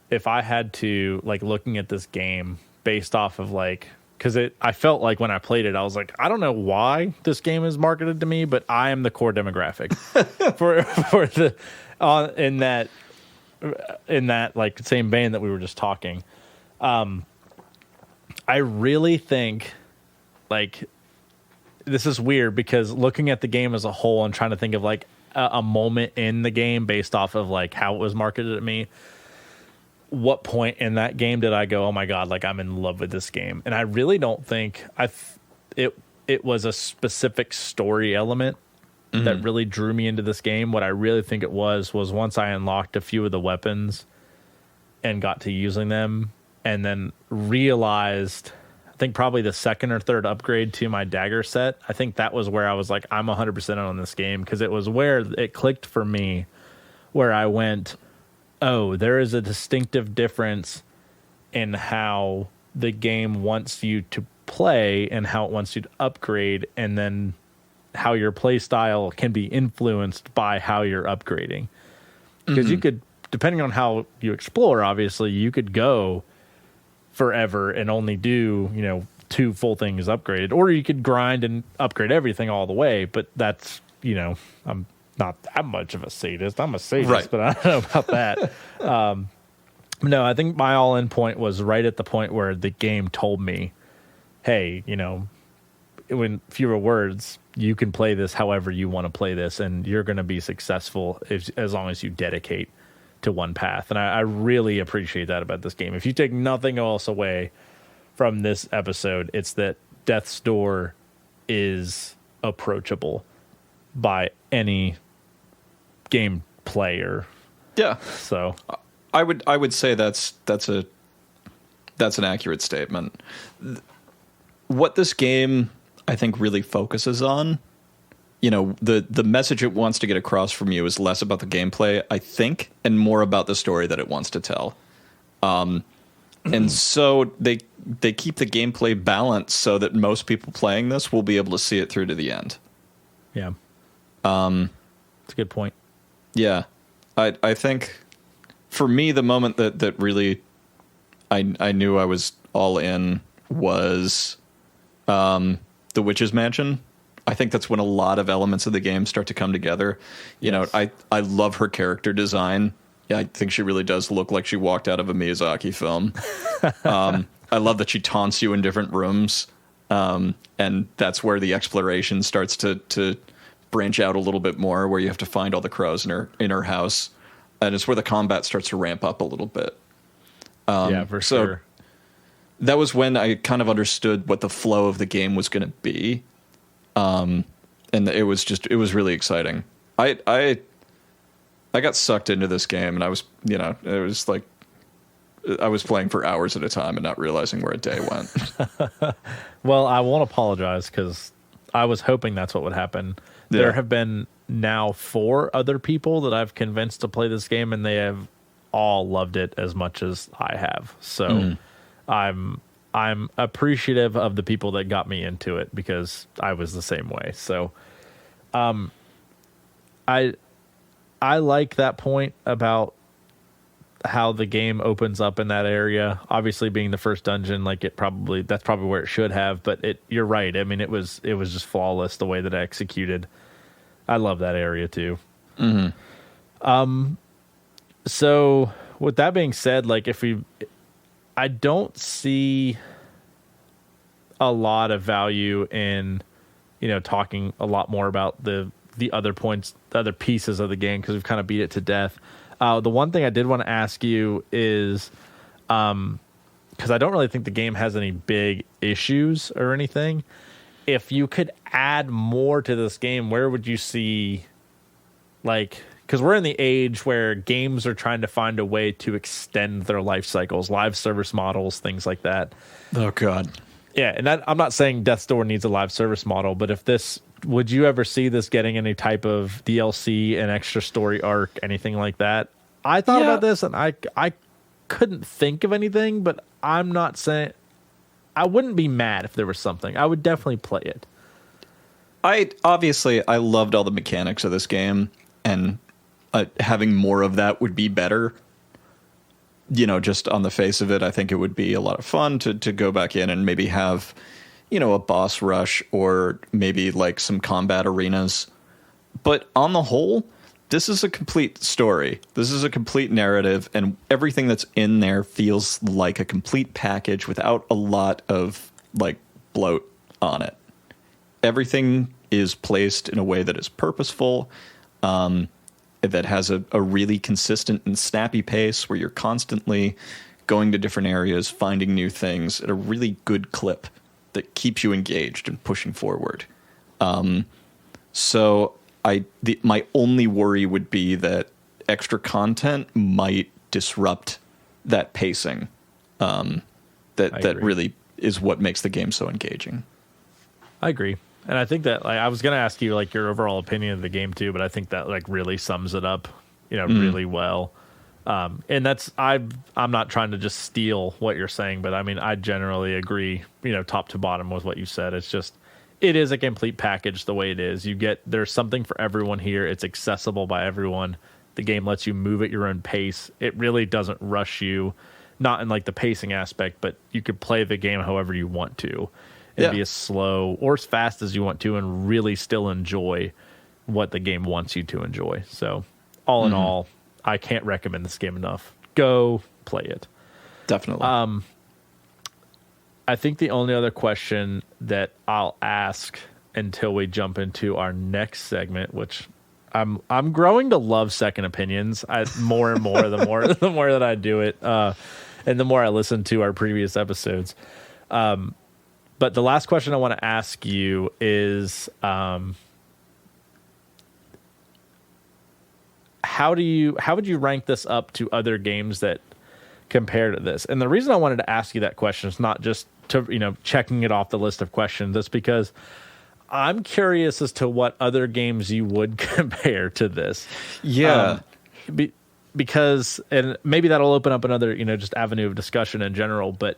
if I had to, like, looking at this game based off of like, because I felt like when I played it, I was like, I don't know why this game is marketed to me, but I am the core demographic for the in that like same vein that we were just talking. I really think, like, this is weird because looking at the game as a whole and trying to think of like a moment in the game based off of like how it was marketed at me, what point in that game did I go, oh my God, like I'm in love with this game? And I really don't think it was a specific story element that really drew me into this game. What I really think it was once I unlocked a few of the weapons and got to using them, and then realized, I think probably the second or third upgrade to my dagger set, I think that was where I was like, I'm 100% on this game, because it was where it clicked for me, where I went, oh, there is a distinctive difference in how the game wants you to play and how it wants you to upgrade, and then how your play style can be influenced by how you're upgrading. Because you could, depending on how you explore, obviously, you could go forever and only do, 2 full things upgraded, or you could grind and upgrade everything all the way. But that's, I'm not that much of a sadist. I'm a sadist, right. but I don't know about that. No, I think my all-in point was right at the point where the game told me, hey, in fewer words, you can play this however you want to play this, and you're going to be successful as long as you dedicate to one path. And I really appreciate that about this game. If you take nothing else away from this episode, it's that Death's Door is approachable by any game player. Yeah. So I would say that's an accurate statement. What this game, I think, really focuses on, the message it wants to get across from you is less about the gameplay, I think, and more about the story that it wants to tell. And so they keep the gameplay balanced so that most people playing this will be able to see it through to the end. Yeah. That's a good point. Yeah. I think for me, the moment that really I knew I was all in was the Witch's Mansion. I think that's when a lot of elements of the game start to come together. I love her character design. Yeah, I think she really does look like she walked out of a Miyazaki film. I love that she taunts you in different rooms, and that's where the exploration starts to branch out a little bit more, where you have to find all the crows in her house, and it's where the combat starts to ramp up a little bit. Yeah, for sure. That was when I kind of understood what the flow of the game was going to be, and it was really exciting. I got sucked into this game, and I was, it was like I was playing for hours at a time and not realizing where a day went. Well, I won't apologize because I was hoping that's what would happen. Yeah. There have been now 4 other people that I've convinced to play this game, and they have all loved it as much as I have. So I'm appreciative of the people that got me into it, because I was the same way. So I like that point about how the game opens up in that area. Obviously, being the first dungeon, that's probably where it should have. But you're right. I mean, it was just flawless the way that I executed. I love that area too. Mm-hmm. So with that being said, I don't see a lot of value in, talking a lot more about the other points, the other pieces of the game, because we've kind of beat it to death. The one thing I did want to ask you is, because I don't really think the game has any big issues or anything, if you could add more to this game, where would you see, because we're in the age where games are trying to find a way to extend their life cycles, live service models, things like that. Oh, God. Yeah, and I'm not saying Death's Door needs a live service model, but would you ever see this getting any type of DLC, an extra story arc, anything like that? I thought about this, and I couldn't think of anything, but I'm not saying... I wouldn't be mad if there was something. I would definitely play it. I loved all the mechanics of this game, and having more of that would be better. Just on the face of it, I think it would be a lot of fun to go back in and maybe have, a boss rush, or maybe some combat arenas. But on the whole, this is a complete story. This is a complete narrative, and everything that's in there feels like a complete package without a lot of bloat on it. Everything is placed in a way that is purposeful, that has a really consistent and snappy pace, where you're constantly going to different areas, finding new things at a really good clip that keeps you engaged and pushing forward. So my only worry would be that extra content might disrupt that pacing. That really is what makes the game so engaging. I agree. And I think that I was going to ask you your overall opinion of the game too, but I think that really sums it up, really well. And that's I'm not trying to just steal what you're saying, but I mean I generally agree, top to bottom with what you said. It's just it is a complete package the way it is. There's something for everyone here. It's accessible by everyone. The game lets you move at your own pace. It really doesn't rush you, not in like the pacing aspect, but you could play the game however you want to. It'd be as slow or as fast as you want to and really still enjoy what the game wants you to enjoy. So all in all, I can't recommend this game enough. Go play it. Definitely. I think the only other question that I'll ask until we jump into our next segment, which I'm growing to love second opinions. More and more the more that I do it, and the more I listen to our previous episodes. But the last question I want to ask you is, how would you rank this up to other games that compare to this? And the reason I wanted to ask you that question is not just to, checking it off the list of questions. That's because I'm curious as to what other games you would compare to this. Yeah. Because, and maybe that'll open up another, just avenue of discussion in general. But,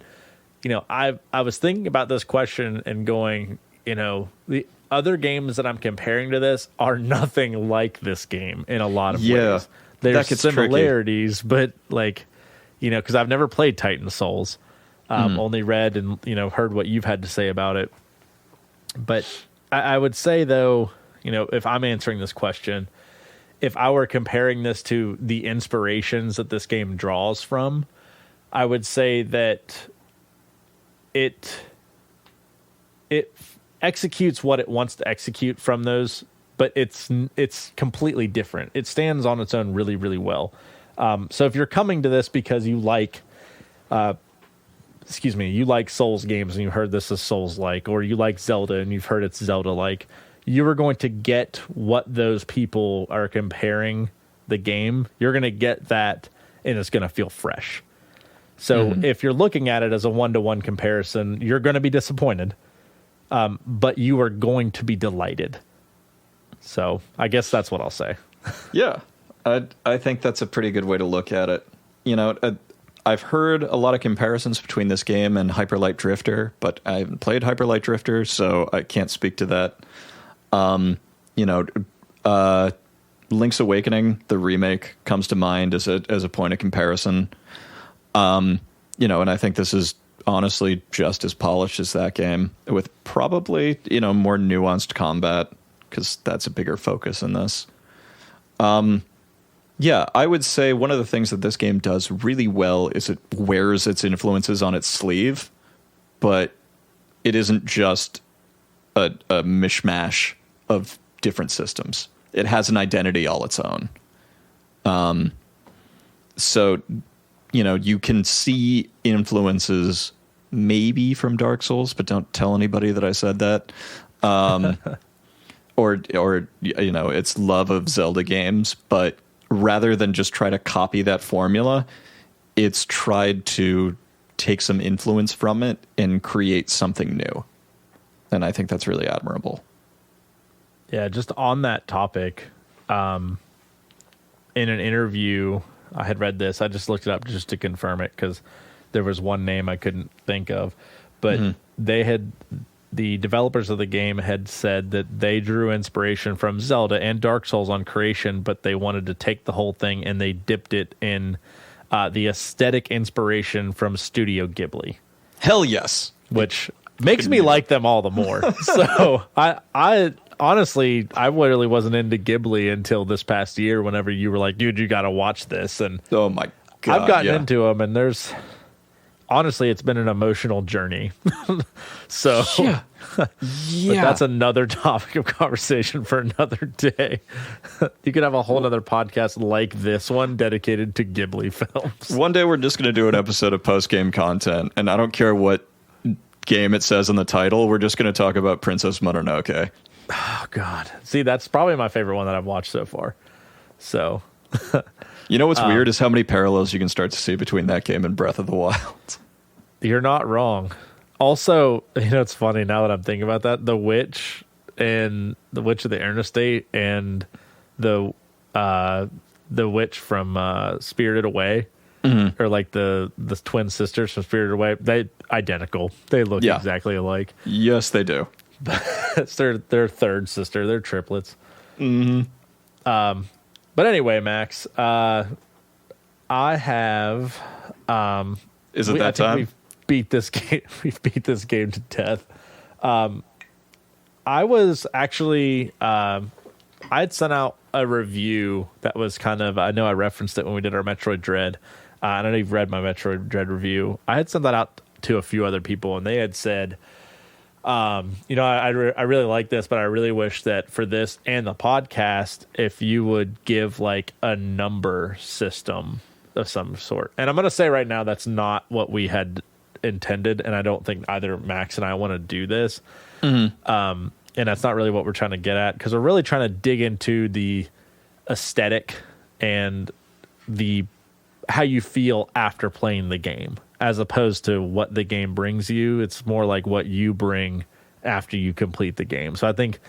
I was thinking about this question and going, the other games that I'm comparing to this are nothing like this game in a lot of ways. There's similarities, but because I've never played Titan Souls. Only read and heard what you've had to say about it. But I would say, though, if I'm answering this question, if I were comparing this to the inspirations that this game draws from, I would say that it executes what it wants to execute from those, but it's completely different. It stands on its own really, really well. So if you're coming to this because you like Souls games and you heard this is Souls-like, or you like Zelda and you've heard it's Zelda-like, you are going to get what those people are comparing the game. You're going to get that, and it's going to feel fresh. So if you're looking at it as a one-to-one comparison, you're going to be disappointed, but you are going to be delighted. So I guess that's what I'll say. Yeah, I think that's a pretty good way to look at it. I've heard a lot of comparisons between this game and Hyper Light Drifter, but I haven't played Hyper Light Drifter, so I can't speak to that. Link's Awakening, the remake, comes to mind as a point of comparison. And I think this is honestly just as polished as that game, with probably, more nuanced combat, because that's a bigger focus in this. Yeah, I would say one of the things that this game does really well is it wears its influences on its sleeve, but it isn't just a mishmash of different systems. It has an identity all its own. So, you can see influences maybe from Dark Souls, but don't tell anybody that I said that. Or its love of Zelda games, but rather than just try to copy that formula, it's tried to take some influence from it and create something new. And I think that's really admirable. Yeah, just on that topic, in an interview, I had read this. I just looked it up just to confirm it because there was one name I couldn't think of. But the developers of the game had said that they drew inspiration from Zelda and Dark Souls on creation, but they wanted to take the whole thing and they dipped it in the aesthetic inspiration from Studio Ghibli. Hell yes. Which makes me like them all the more. So I honestly, I really wasn't into Ghibli until this past year whenever you were like, dude, you got to watch this. And oh my God, I've gotten into them, and honestly, it's been an emotional journey. So, yeah. But that's another topic of conversation for another day. You could have a whole other podcast like this one dedicated to Ghibli films. One day we're just going to do an episode of post-game content, and I don't care what game it says in the title. We're just going to talk about Princess Mononoke. Oh, God. See, that's probably my favorite one that I've watched so far. So... You know what's weird is how many parallels you can start to see between that game and Breath of the Wild. You're not wrong. Also, it's funny now that I'm thinking about that. The Witch and the Witch of the Inner State and the Witch from Spirited Away, or like the twin sisters from Spirited Away, they identical. They look exactly alike. Yes, they do. It's their third sister. They're triplets. But anyway, Max, I have. Is it that time? We've beat this game. We've beat this game to death. I was actually. I had sent out a review that was kind of. I know I referenced it when we did our Metroid Dread. I don't know if you've read my Metroid Dread review. I had sent that out to a few other people, and they had said, I really like this, but I really wish that for this and the podcast, if you would give like a number system of some sort. And I'm going to say right now, that's not what we had intended. And I don't think either Max and I want to do this. And that's not really what we're trying to get at, because we're really trying to dig into the aesthetic and how you feel after playing the game, as opposed to what the game brings you. It's more like what you bring after you complete the game. So I think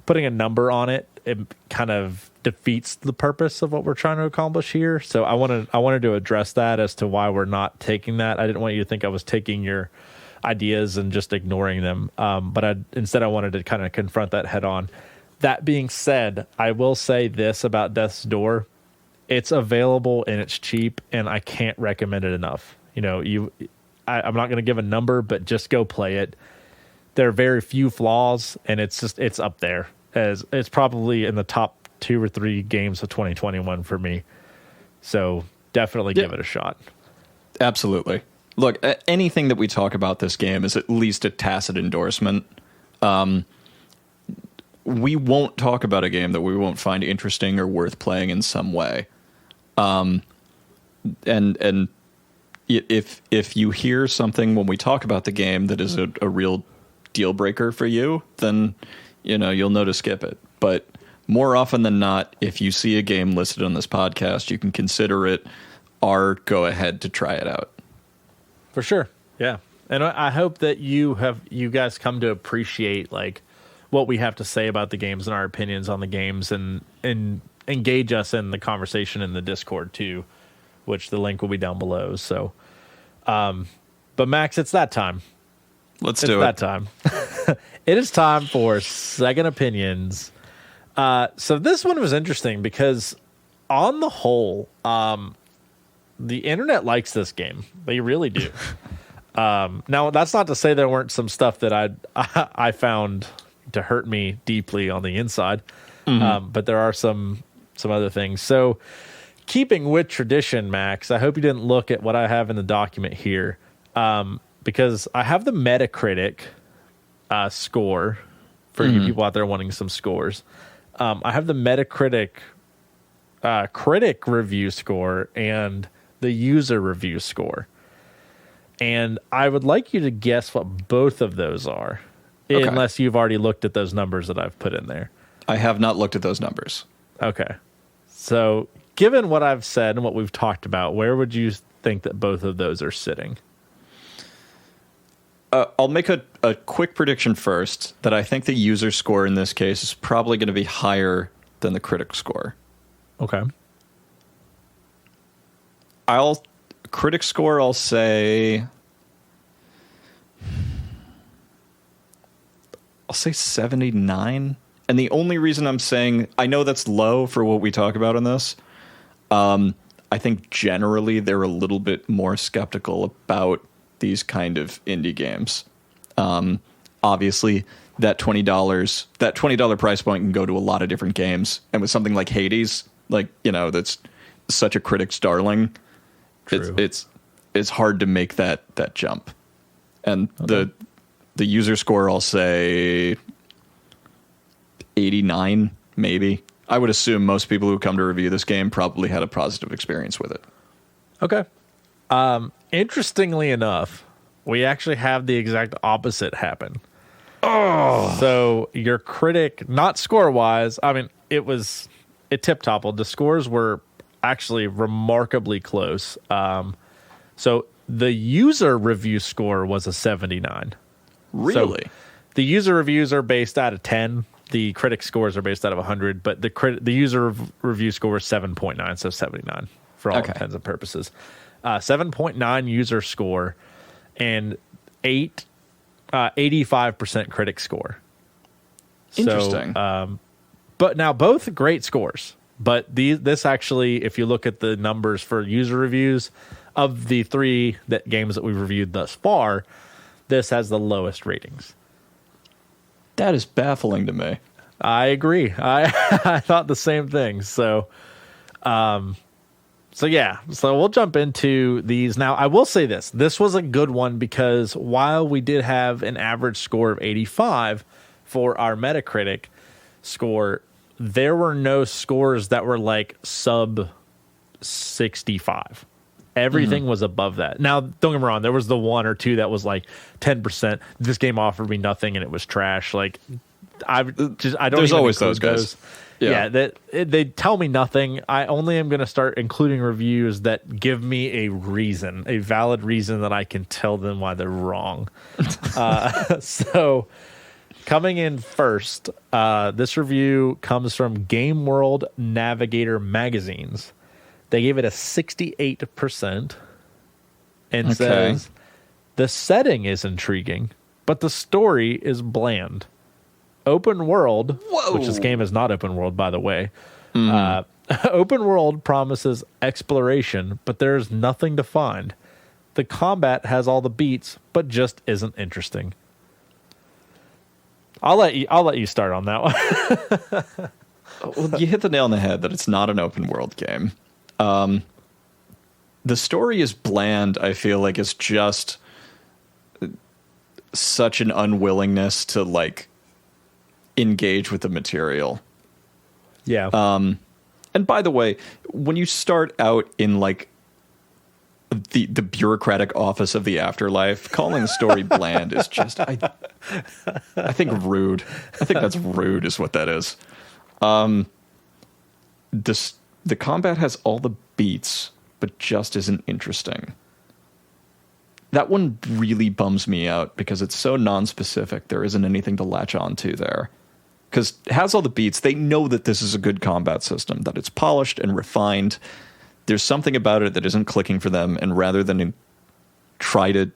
putting a number on it kind of defeats the purpose of what we're trying to accomplish here. So I wanted to address that as to why we're not taking that. I didn't want you to think I was taking your ideas and just ignoring them. But instead I wanted to kind of confront that head on. That being said, I will say this about Death's Door. It's available and it's cheap, and I can't recommend it enough. I'm not going to give a number, but just go play it. There are very few flaws, and it's up there as it's probably in the top 2 or 3 games of 2021 for me. So definitely give it a shot. Absolutely. Look, anything that we talk about this game is at least a tacit endorsement. We won't talk about a game that we won't find interesting or worth playing in some way. And if you hear something when we talk about the game that is a real deal breaker for you, then you'll know to skip it. But more often than not, if you see a game listed on this podcast, you can consider it our go ahead to try it out. For sure. Yeah. And I hope that you guys come to appreciate like what we have to say about the games and our opinions on the games, and engage us in the conversation in the Discord too, which the link will be down below. So, but Max, it's that time. Let's do it. It's that time. It is time for Second Opinions. So this one was interesting because on the whole, the internet likes this game. They really do. Now, that's not to say there weren't some stuff that I found to hurt me deeply on the inside. But there are some other things. So keeping with tradition, Max, I hope you didn't look at what I have in the document here, because I have the Metacritic score for you people out there wanting some scores. I have the Metacritic critic review score and the user review score. And I would like you to guess what both of those are, unless you've already looked at those numbers that I've put in there. I have not looked at those numbers. Okay. So given what I've said and what we've talked about, where would you think that both of those are sitting? I'll make a quick prediction first, that I think the user score in this case is probably going to be higher than the critic score. Okay. Critic score, I'll say 79. And the only reason I'm saying, I know that's low for what we talk about in this. I think generally they're a little bit more skeptical about these kind of indie games. Obviously, that $20 price point can go to a lot of different games. And with something like Hades, that's such a critic's darling, it's hard to make that jump. And the user score, I'll say 89, maybe. I would assume most people who come to review this game probably had a positive experience with it. Okay. Interestingly enough, we actually have the exact opposite happen. Oh, so your critic, not score wise, I mean, it tip toppled. The scores were actually remarkably close. So the user review score was a 79. Really? So the user reviews are based out of 10. The critic scores are based out of 100, but the user review score is 7.9, so 79 for all intents and purposes. 7.9 user score and 85% critic score. Interesting. So, but now both great scores. But this actually, if you look at the numbers for user reviews of the three games that we've reviewed thus far, this has the lowest ratings. That is baffling to me. I agree. I thought the same thing. So yeah. So we'll jump into these now. I will say this. This was a good one because while we did have an average score of 85 for our Metacritic score, there were no scores that were like sub 65. Everything was above that. Now, don't get me wrong. There was the one or two that was like 10%. This game offered me nothing and it was trash. Like, I don't. There's even always include those guys. Yeah, they tell me nothing. I only am going to start including reviews that give me a reason, a valid reason that I can tell them why they're wrong. So, coming in first, this review comes from Game World Navigator Magazines. They gave it a 68% and says, the setting is intriguing, but the story is bland. Open world, which this game is not open world, by the way. Open world promises exploration, but there's nothing to find. The combat has all the beats, but just isn't interesting. I'll let you start on that one. Well, you hit the nail on the head that it's not an open world game. The story is bland. I feel like it's just such an unwillingness to like engage with the material. Yeah. And by the way, when you start out in like the bureaucratic office of the afterlife, calling the story bland is just I think rude. I think that's rude is what that is. The combat has all the beats, but just isn't interesting. That one really bums me out because it's so non-specific. There isn't anything to latch onto there. Because it has all the beats. They know that this is a good combat system, that it's polished and refined. There's something about it that isn't clicking for them, and rather than try to,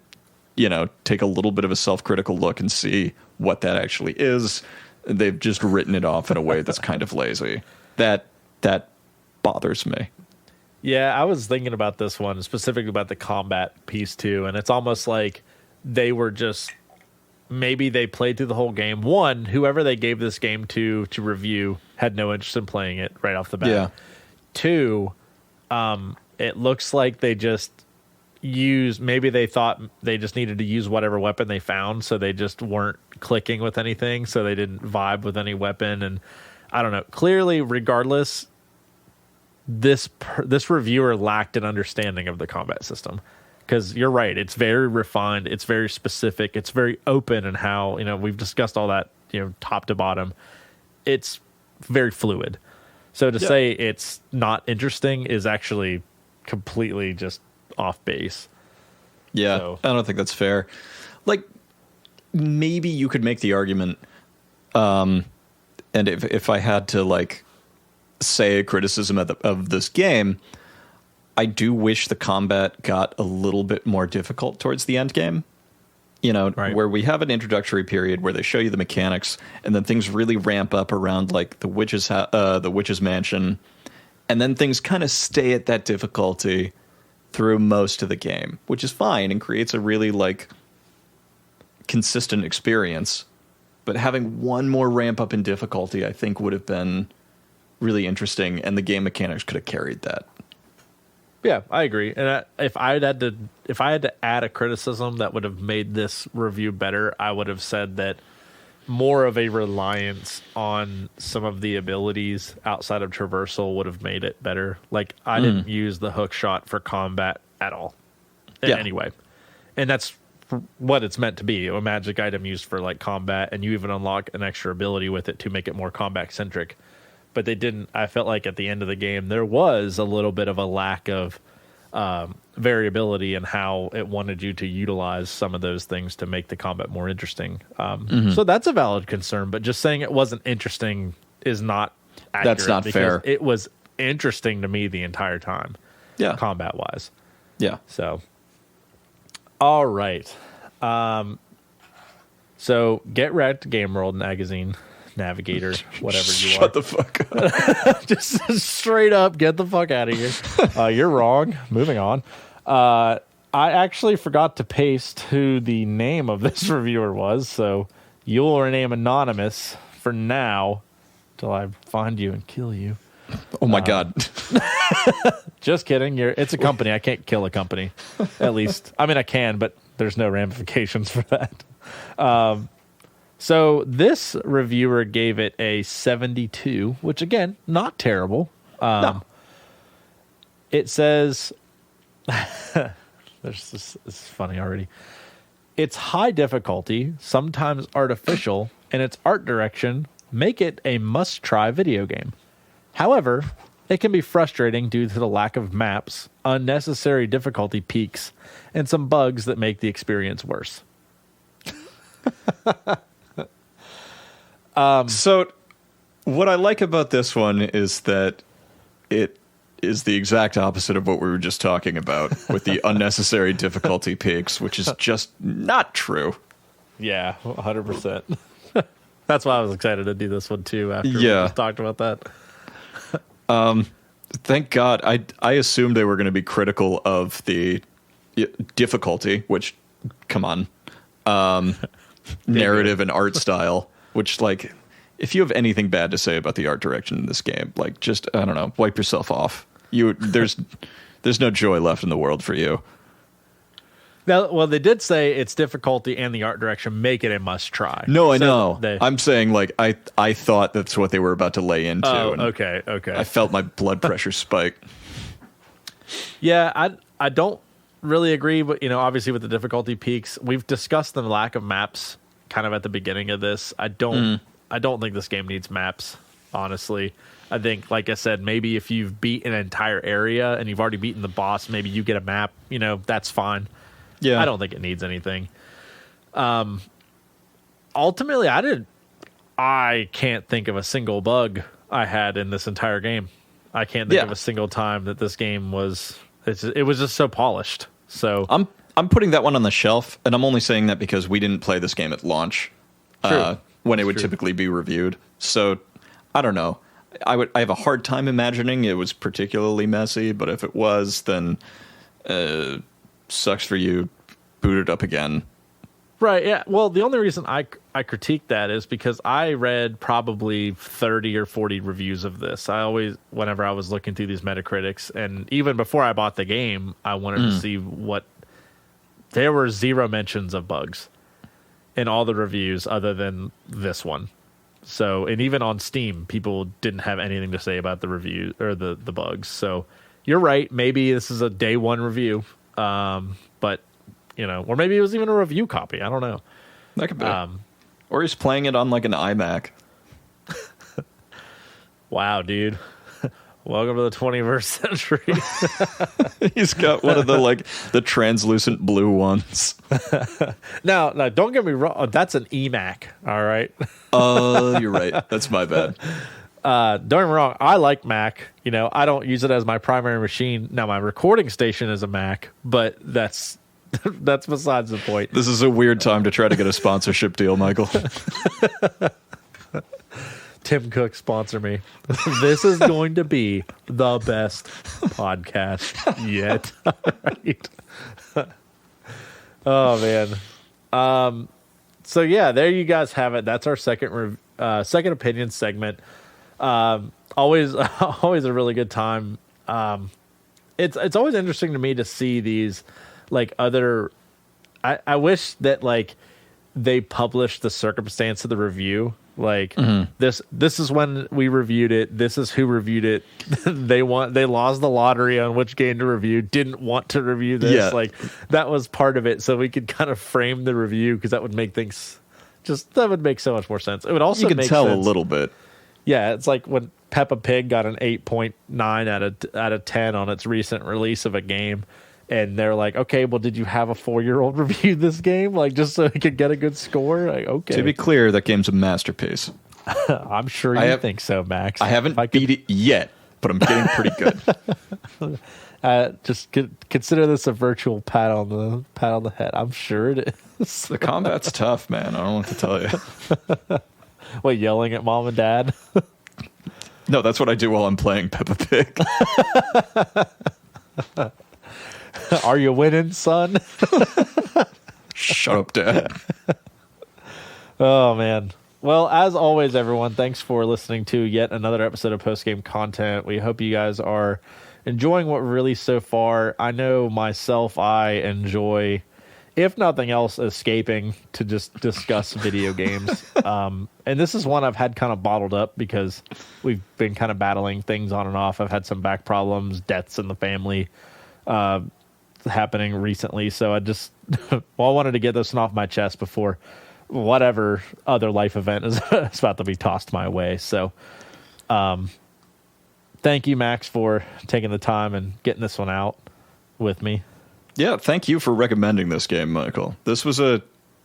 take a little bit of a self-critical look and see what that actually is, they've just written it off in a way that's kind of lazy. That bothers me. Yeah, I was thinking about this one, specifically about the combat piece too, and it's almost like they were just, maybe they played through the whole game. One, whoever they gave this game to review had no interest in playing it right off the bat. Yeah. Two, it looks like they just maybe they thought they just needed to use whatever weapon they found, so they just weren't clicking with anything, so they didn't vibe with any weapon, and I don't know. Clearly, regardless, this reviewer lacked an understanding of the combat system, because you're right, it's very refined, it's very specific, it's very open, and how we've discussed all that top to bottom. It's very fluid. So to say it's not interesting is actually completely just off base. Yeah, so. I don't think that's fair. Like, maybe you could make the argument, and if I had to like say a criticism of this game, I do wish the combat got a little bit more difficult towards the end game. Right. Where we have an introductory period where they show you the mechanics, and then things really ramp up around like the witch's mansion, and then things kind of stay at that difficulty through most of the game, which is fine and creates a really like consistent experience. But having one more ramp up in difficulty, I think, would have been really interesting, and the game mechanics could have carried that. Yeah, I agree. And if I had to add a criticism that would have made this review better, I would have said that more of a reliance on some of the abilities outside of traversal would have made it better. Like, I didn't use the hook shot for combat at all. Anyway. And that's what it's meant to be, a magic item used for like combat, and you even unlock an extra ability with it to make it more combat centric. But they didn't. I felt like at the end of the game there was a little bit of a lack of variability in how it wanted you to utilize some of those things to make the combat more interesting. So that's a valid concern, but just saying it wasn't interesting is not accurate. That's not fair. It was interesting to me the entire time, combat wise. Yeah. So, all right. So Get Wrecked Game World magazine. navigator, whatever you Shut are. the fuck up. Just straight up, get the fuck out of here. You're wrong. Moving on. I actually forgot to paste who the name of this reviewer was, so you'll remain anonymous for now till I find you and kill you. Oh my God. Just kidding. It's a company. I can't kill a company. At least. I mean, I can, but there's no ramifications for that. So this reviewer gave it a 72, which again, not terrible. No. It says, this is funny already. It's high difficulty, sometimes artificial, and its art direction make it a must-try video game. However, it can be frustrating due to the lack of maps, unnecessary difficulty peaks, and some bugs that make the experience worse. So what I like about this one is that it is the exact opposite of what we were just talking about with the unnecessary difficulty peaks, which is just not true. Yeah, 100%. That's why I was excited to do this one too after we Yeah. just talked about that. Thank God. I assumed they were going to be critical of the difficulty, which, come on, narrative and art style, which, like, if you have anything bad to say about the art direction in this game, like, just, I don't know, wipe yourself off. There's no joy left in the world for you. Now, well, they did say its difficulty and the art direction make it a must try. No, I know. I'm saying, like, I thought that's what they were about to lay into. Oh, and okay. I felt my blood pressure spike. Yeah, I don't really agree, but, obviously with the difficulty peaks, we've discussed the lack of maps kind of at the beginning of this. I don't think this game needs maps, honestly. I think, like I said, maybe if you've beat an entire area and you've already beaten the boss, maybe you get a map, that's fine. Yeah. I don't think it needs anything. Ultimately, I can't think of a single bug I had in this entire game. I can't think of a single time that this game it was just so polished. So I'm putting that one on the shelf, and I'm only saying that because we didn't play this game at launch, when it would typically be reviewed. So I don't know. I have a hard time imagining it was particularly messy, but if it was, then sucks for you. Boot it up again. Right, yeah. Well, the only reason I critique that is because I read probably 30 or 40 reviews of this. Whenever I was looking through these Metacritics, and even before I bought the game, I wanted to see there were zero mentions of bugs in all the reviews other than this one. So, and even on Steam, people didn't have anything to say about the review or the bugs. So, you're right. Maybe this is a day one review, but or maybe it was even a review copy. I don't know. That could be. Or he's playing it on like an iMac. Wow, dude. Welcome to the 21st century. He's got one of the translucent blue ones. Now, don't get me wrong. That's an eMac. All right. You're right. That's my bad. Don't get me wrong. I like Mac. I don't use it as my primary machine. Now, my recording station is a Mac, but that's besides the point. This is a weird time to try to get a sponsorship deal, Michael. Tim Cook, sponsor me. This is going to be the best podcast yet. Right. Oh, man. So, yeah, there you guys have it. That's our second opinion segment. Always a really good time. It's always interesting to me to see these other. I wish that they published the circumstance of the review. This is when we reviewed it. This is who reviewed it. They lost the lottery on which game to review. Didn't want to review this. Yeah. That was part of it. So we could kind of frame the review because that would make things that would make so much more sense. It would also you can make tell sense. a little bit. Yeah, it's like when Peppa Pig got an 8.9 out of 10 on its recent release of a game. And they're like, okay, well, did you have a 4-year-old review this game? Just so it could get a good score? Okay. To be clear, that game's a masterpiece. I'm sure you think so, Max. I haven't beat it yet, but I'm getting pretty good. Just consider this a virtual pat on the head. I'm sure it is. The combat's tough, man. I don't know what to tell you. What, yelling at mom and dad? No, that's what I do while I'm playing Peppa Pig. Are you winning, son? Shut up, Dad. Oh, man. Well, as always, everyone, thanks for listening to yet another episode of Post Game Content. We hope you guys are enjoying what we released so far. I know myself, I enjoy, if nothing else, escaping to just discuss video games. And this is one I've had kind of bottled up because we've been kind of battling things on and off. I've had some back problems, deaths in the family happening recently. So I just, I wanted to get this one off my chest before whatever other life event is about to be tossed my way. So, thank you, Max, for taking the time and getting this one out with me. Yeah, thank you for recommending this game, Michael. This was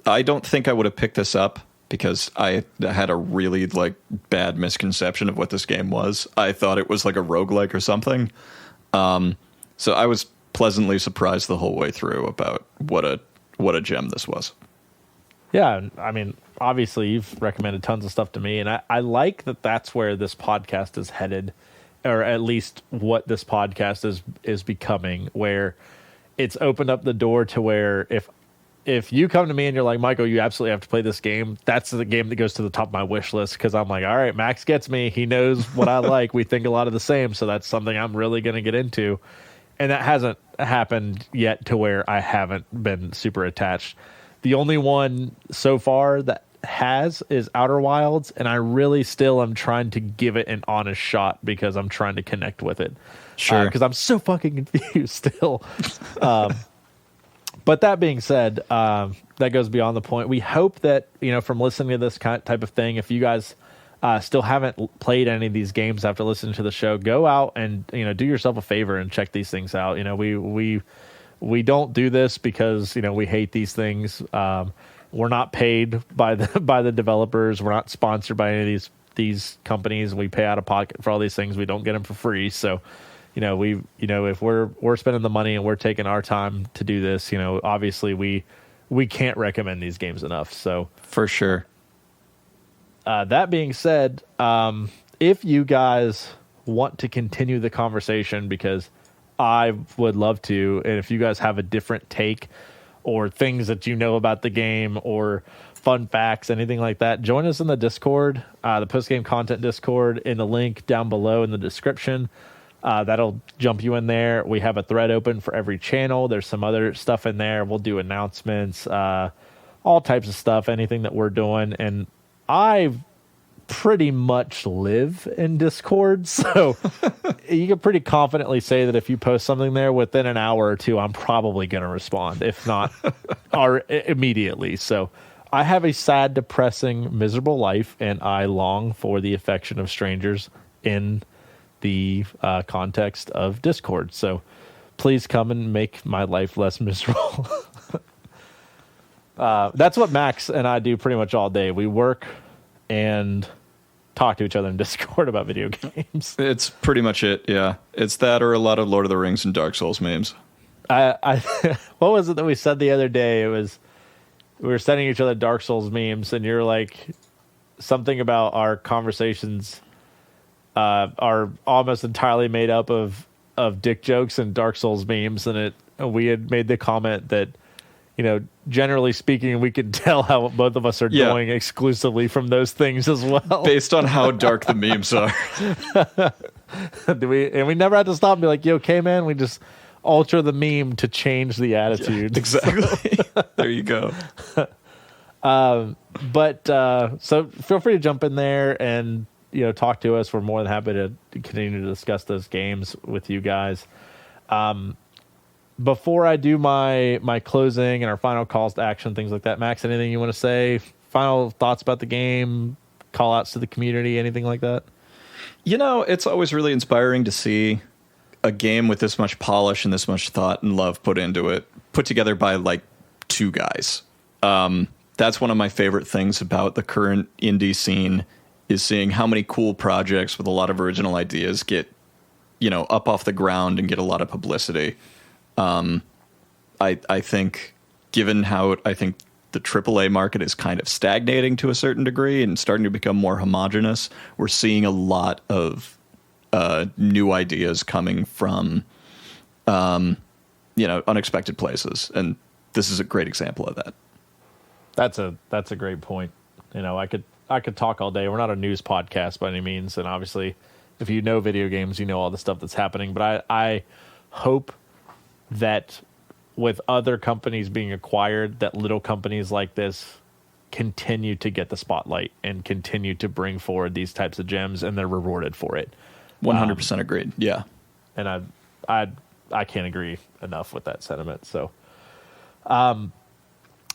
I don't think I would have picked this up because I had a really bad misconception of what this game was. I thought it was like a roguelike or something. So I was pleasantly surprised the whole way through about what a gem this was. Yeah, I mean, obviously you've recommended tons of stuff to me, and I like that that's where this podcast is headed, or at least what this podcast is becoming, where it's opened up the door to where if you come to me and you're like, Michael, you absolutely have to play this game, that's the game that goes to the top of my wish list, because I'm like, all right, Max gets me. He knows what I like. We think a lot of the same, so that's something I'm really going to get into. And that hasn't happened yet to where I haven't been super attached. The only one so far that has is Outer Wilds, and I really still am trying to give it an honest shot because I'm trying to connect with it. Sure. Because I'm so fucking confused still. But that being said, that goes beyond the point. We hope that, from listening to this type of thing, if you guys still haven't played any of these games after listening to the show, go out and, do yourself a favor and check these things out. We don't do this because, we hate these things. We're not paid by the developers. We're not sponsored by any of these companies. We pay out of pocket for all these things. We don't get them for free. So, if we're spending the money and we're taking our time to do this, obviously we can't recommend these games enough. So for sure. That being said, if you guys want to continue the conversation, because I would love to, and if you guys have a different take or things that about the game or fun facts, anything like that, join us in the Discord, the post-game content Discord, in the link down below in the description. That'll jump you in there. We have a thread open for every channel. There's some other stuff in there. We'll do announcements, all types of stuff, anything that we're doing. And I pretty much live in Discord, so you can pretty confidently say that if you post something there within an hour or two, I'm probably going to respond, if not immediately. So I have a sad, depressing, miserable life, and I long for the affection of strangers in the context of Discord. So please come and make my life less miserable. That's what Max and I do pretty much all day. We work and talk to each other in Discord about video games. It's pretty much it, yeah. It's that or a lot of Lord of the Rings and Dark Souls memes. I what was it that we said the other day? It was, we were sending each other Dark Souls memes, and you're like, something about our conversations are almost entirely made up of dick jokes and Dark Souls memes, and we had made the comment that, generally speaking, we could tell how both of us are doing exclusively from those things as well. Based on how dark the memes are. And we never had to stop and be like, you okay, man? We just alter the meme to change the attitude. Yeah, exactly. There you go. So feel free to jump in there and, talk to us. We're more than happy to continue to discuss those games with you guys. Before I do my closing and our final calls to action, things like that, Max, anything you want to say? Final thoughts about the game, call outs to the community, anything like that? It's always really inspiring to see a game with this much polish and this much thought and love put into it, put together by two guys. That's one of my favorite things about the current indie scene, is seeing how many cool projects with a lot of original ideas get, up off the ground and get a lot of publicity. I think, given how I think the AAA market is kind of stagnating to a certain degree and starting to become more homogenous. We're seeing a lot of new ideas coming from, unexpected places, and this is a great example of that. That's a great point. I could talk all day. We're not a news podcast by any means, and obviously, if you know video games, you know all the stuff that's happening. But I hope that with other companies being acquired, that little companies like this continue to get the spotlight and continue to bring forward these types of gems, and they're rewarded for it. 100% agreed. Yeah, and I can't agree enough with that sentiment. So,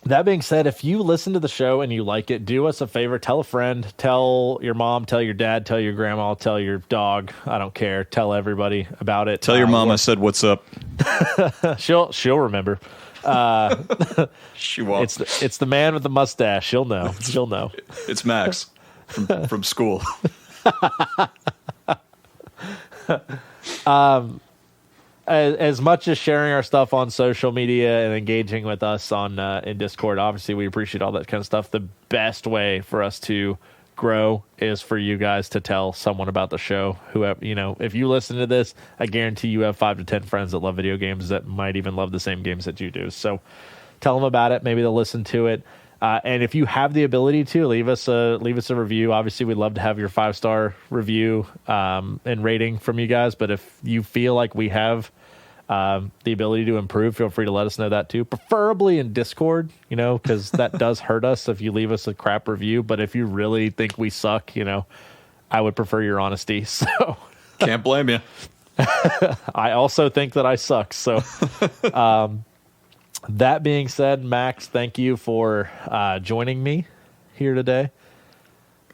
that being said, if you listen to the show and you like it, do us a favor. Tell a friend. Tell your mom. Tell your dad. Tell your grandma. Tell your dog. I don't care. Tell everybody about it. Tell your mom I said what's up. She'll remember. She won't. It's the man with the mustache. She'll know. She'll know. It's Max from school. As much as sharing our stuff on social media and engaging with us on in Discord, obviously we appreciate all that kind of stuff. The best way for us to grow is for you guys to tell someone about the show. Whoever, if you listen to this, I guarantee you have 5 to 10 friends that love video games that might even love the same games that you do. So tell them about it. Maybe they'll listen to it. And if you have the ability to leave us a review, obviously we'd love to have your 5-star review and rating from you guys. But if you feel like we have the ability to improve, feel free to let us know that too, preferably in Discord, because that does hurt us if you leave us a crap review. But if you really think we suck, I would prefer your honesty. So can't blame you. I also think that I suck. So that being said, Max, thank you for joining me here today.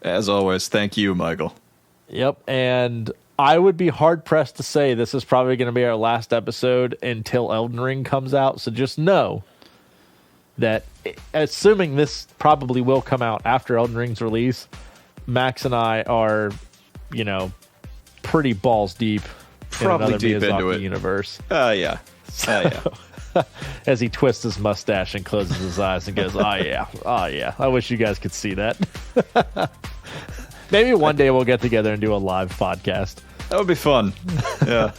As always, thank you, Michael. Yep. And I would be hard-pressed to say this is probably going to be our last episode until Elden Ring comes out. So just know that, assuming this probably will come out after Elden Ring's release, Max and I are, pretty balls deep probably in another deep into Miyazaki it. universe. Yeah. Yeah. As he twists his mustache and closes his eyes and goes, oh yeah. I wish you guys could see that. Maybe one day we'll get together and do a live podcast. That would be fun. Yeah.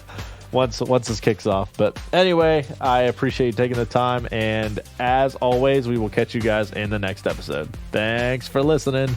Once this kicks off. But anyway, I appreciate you taking the time. And as always, we will catch you guys in the next episode. Thanks for listening.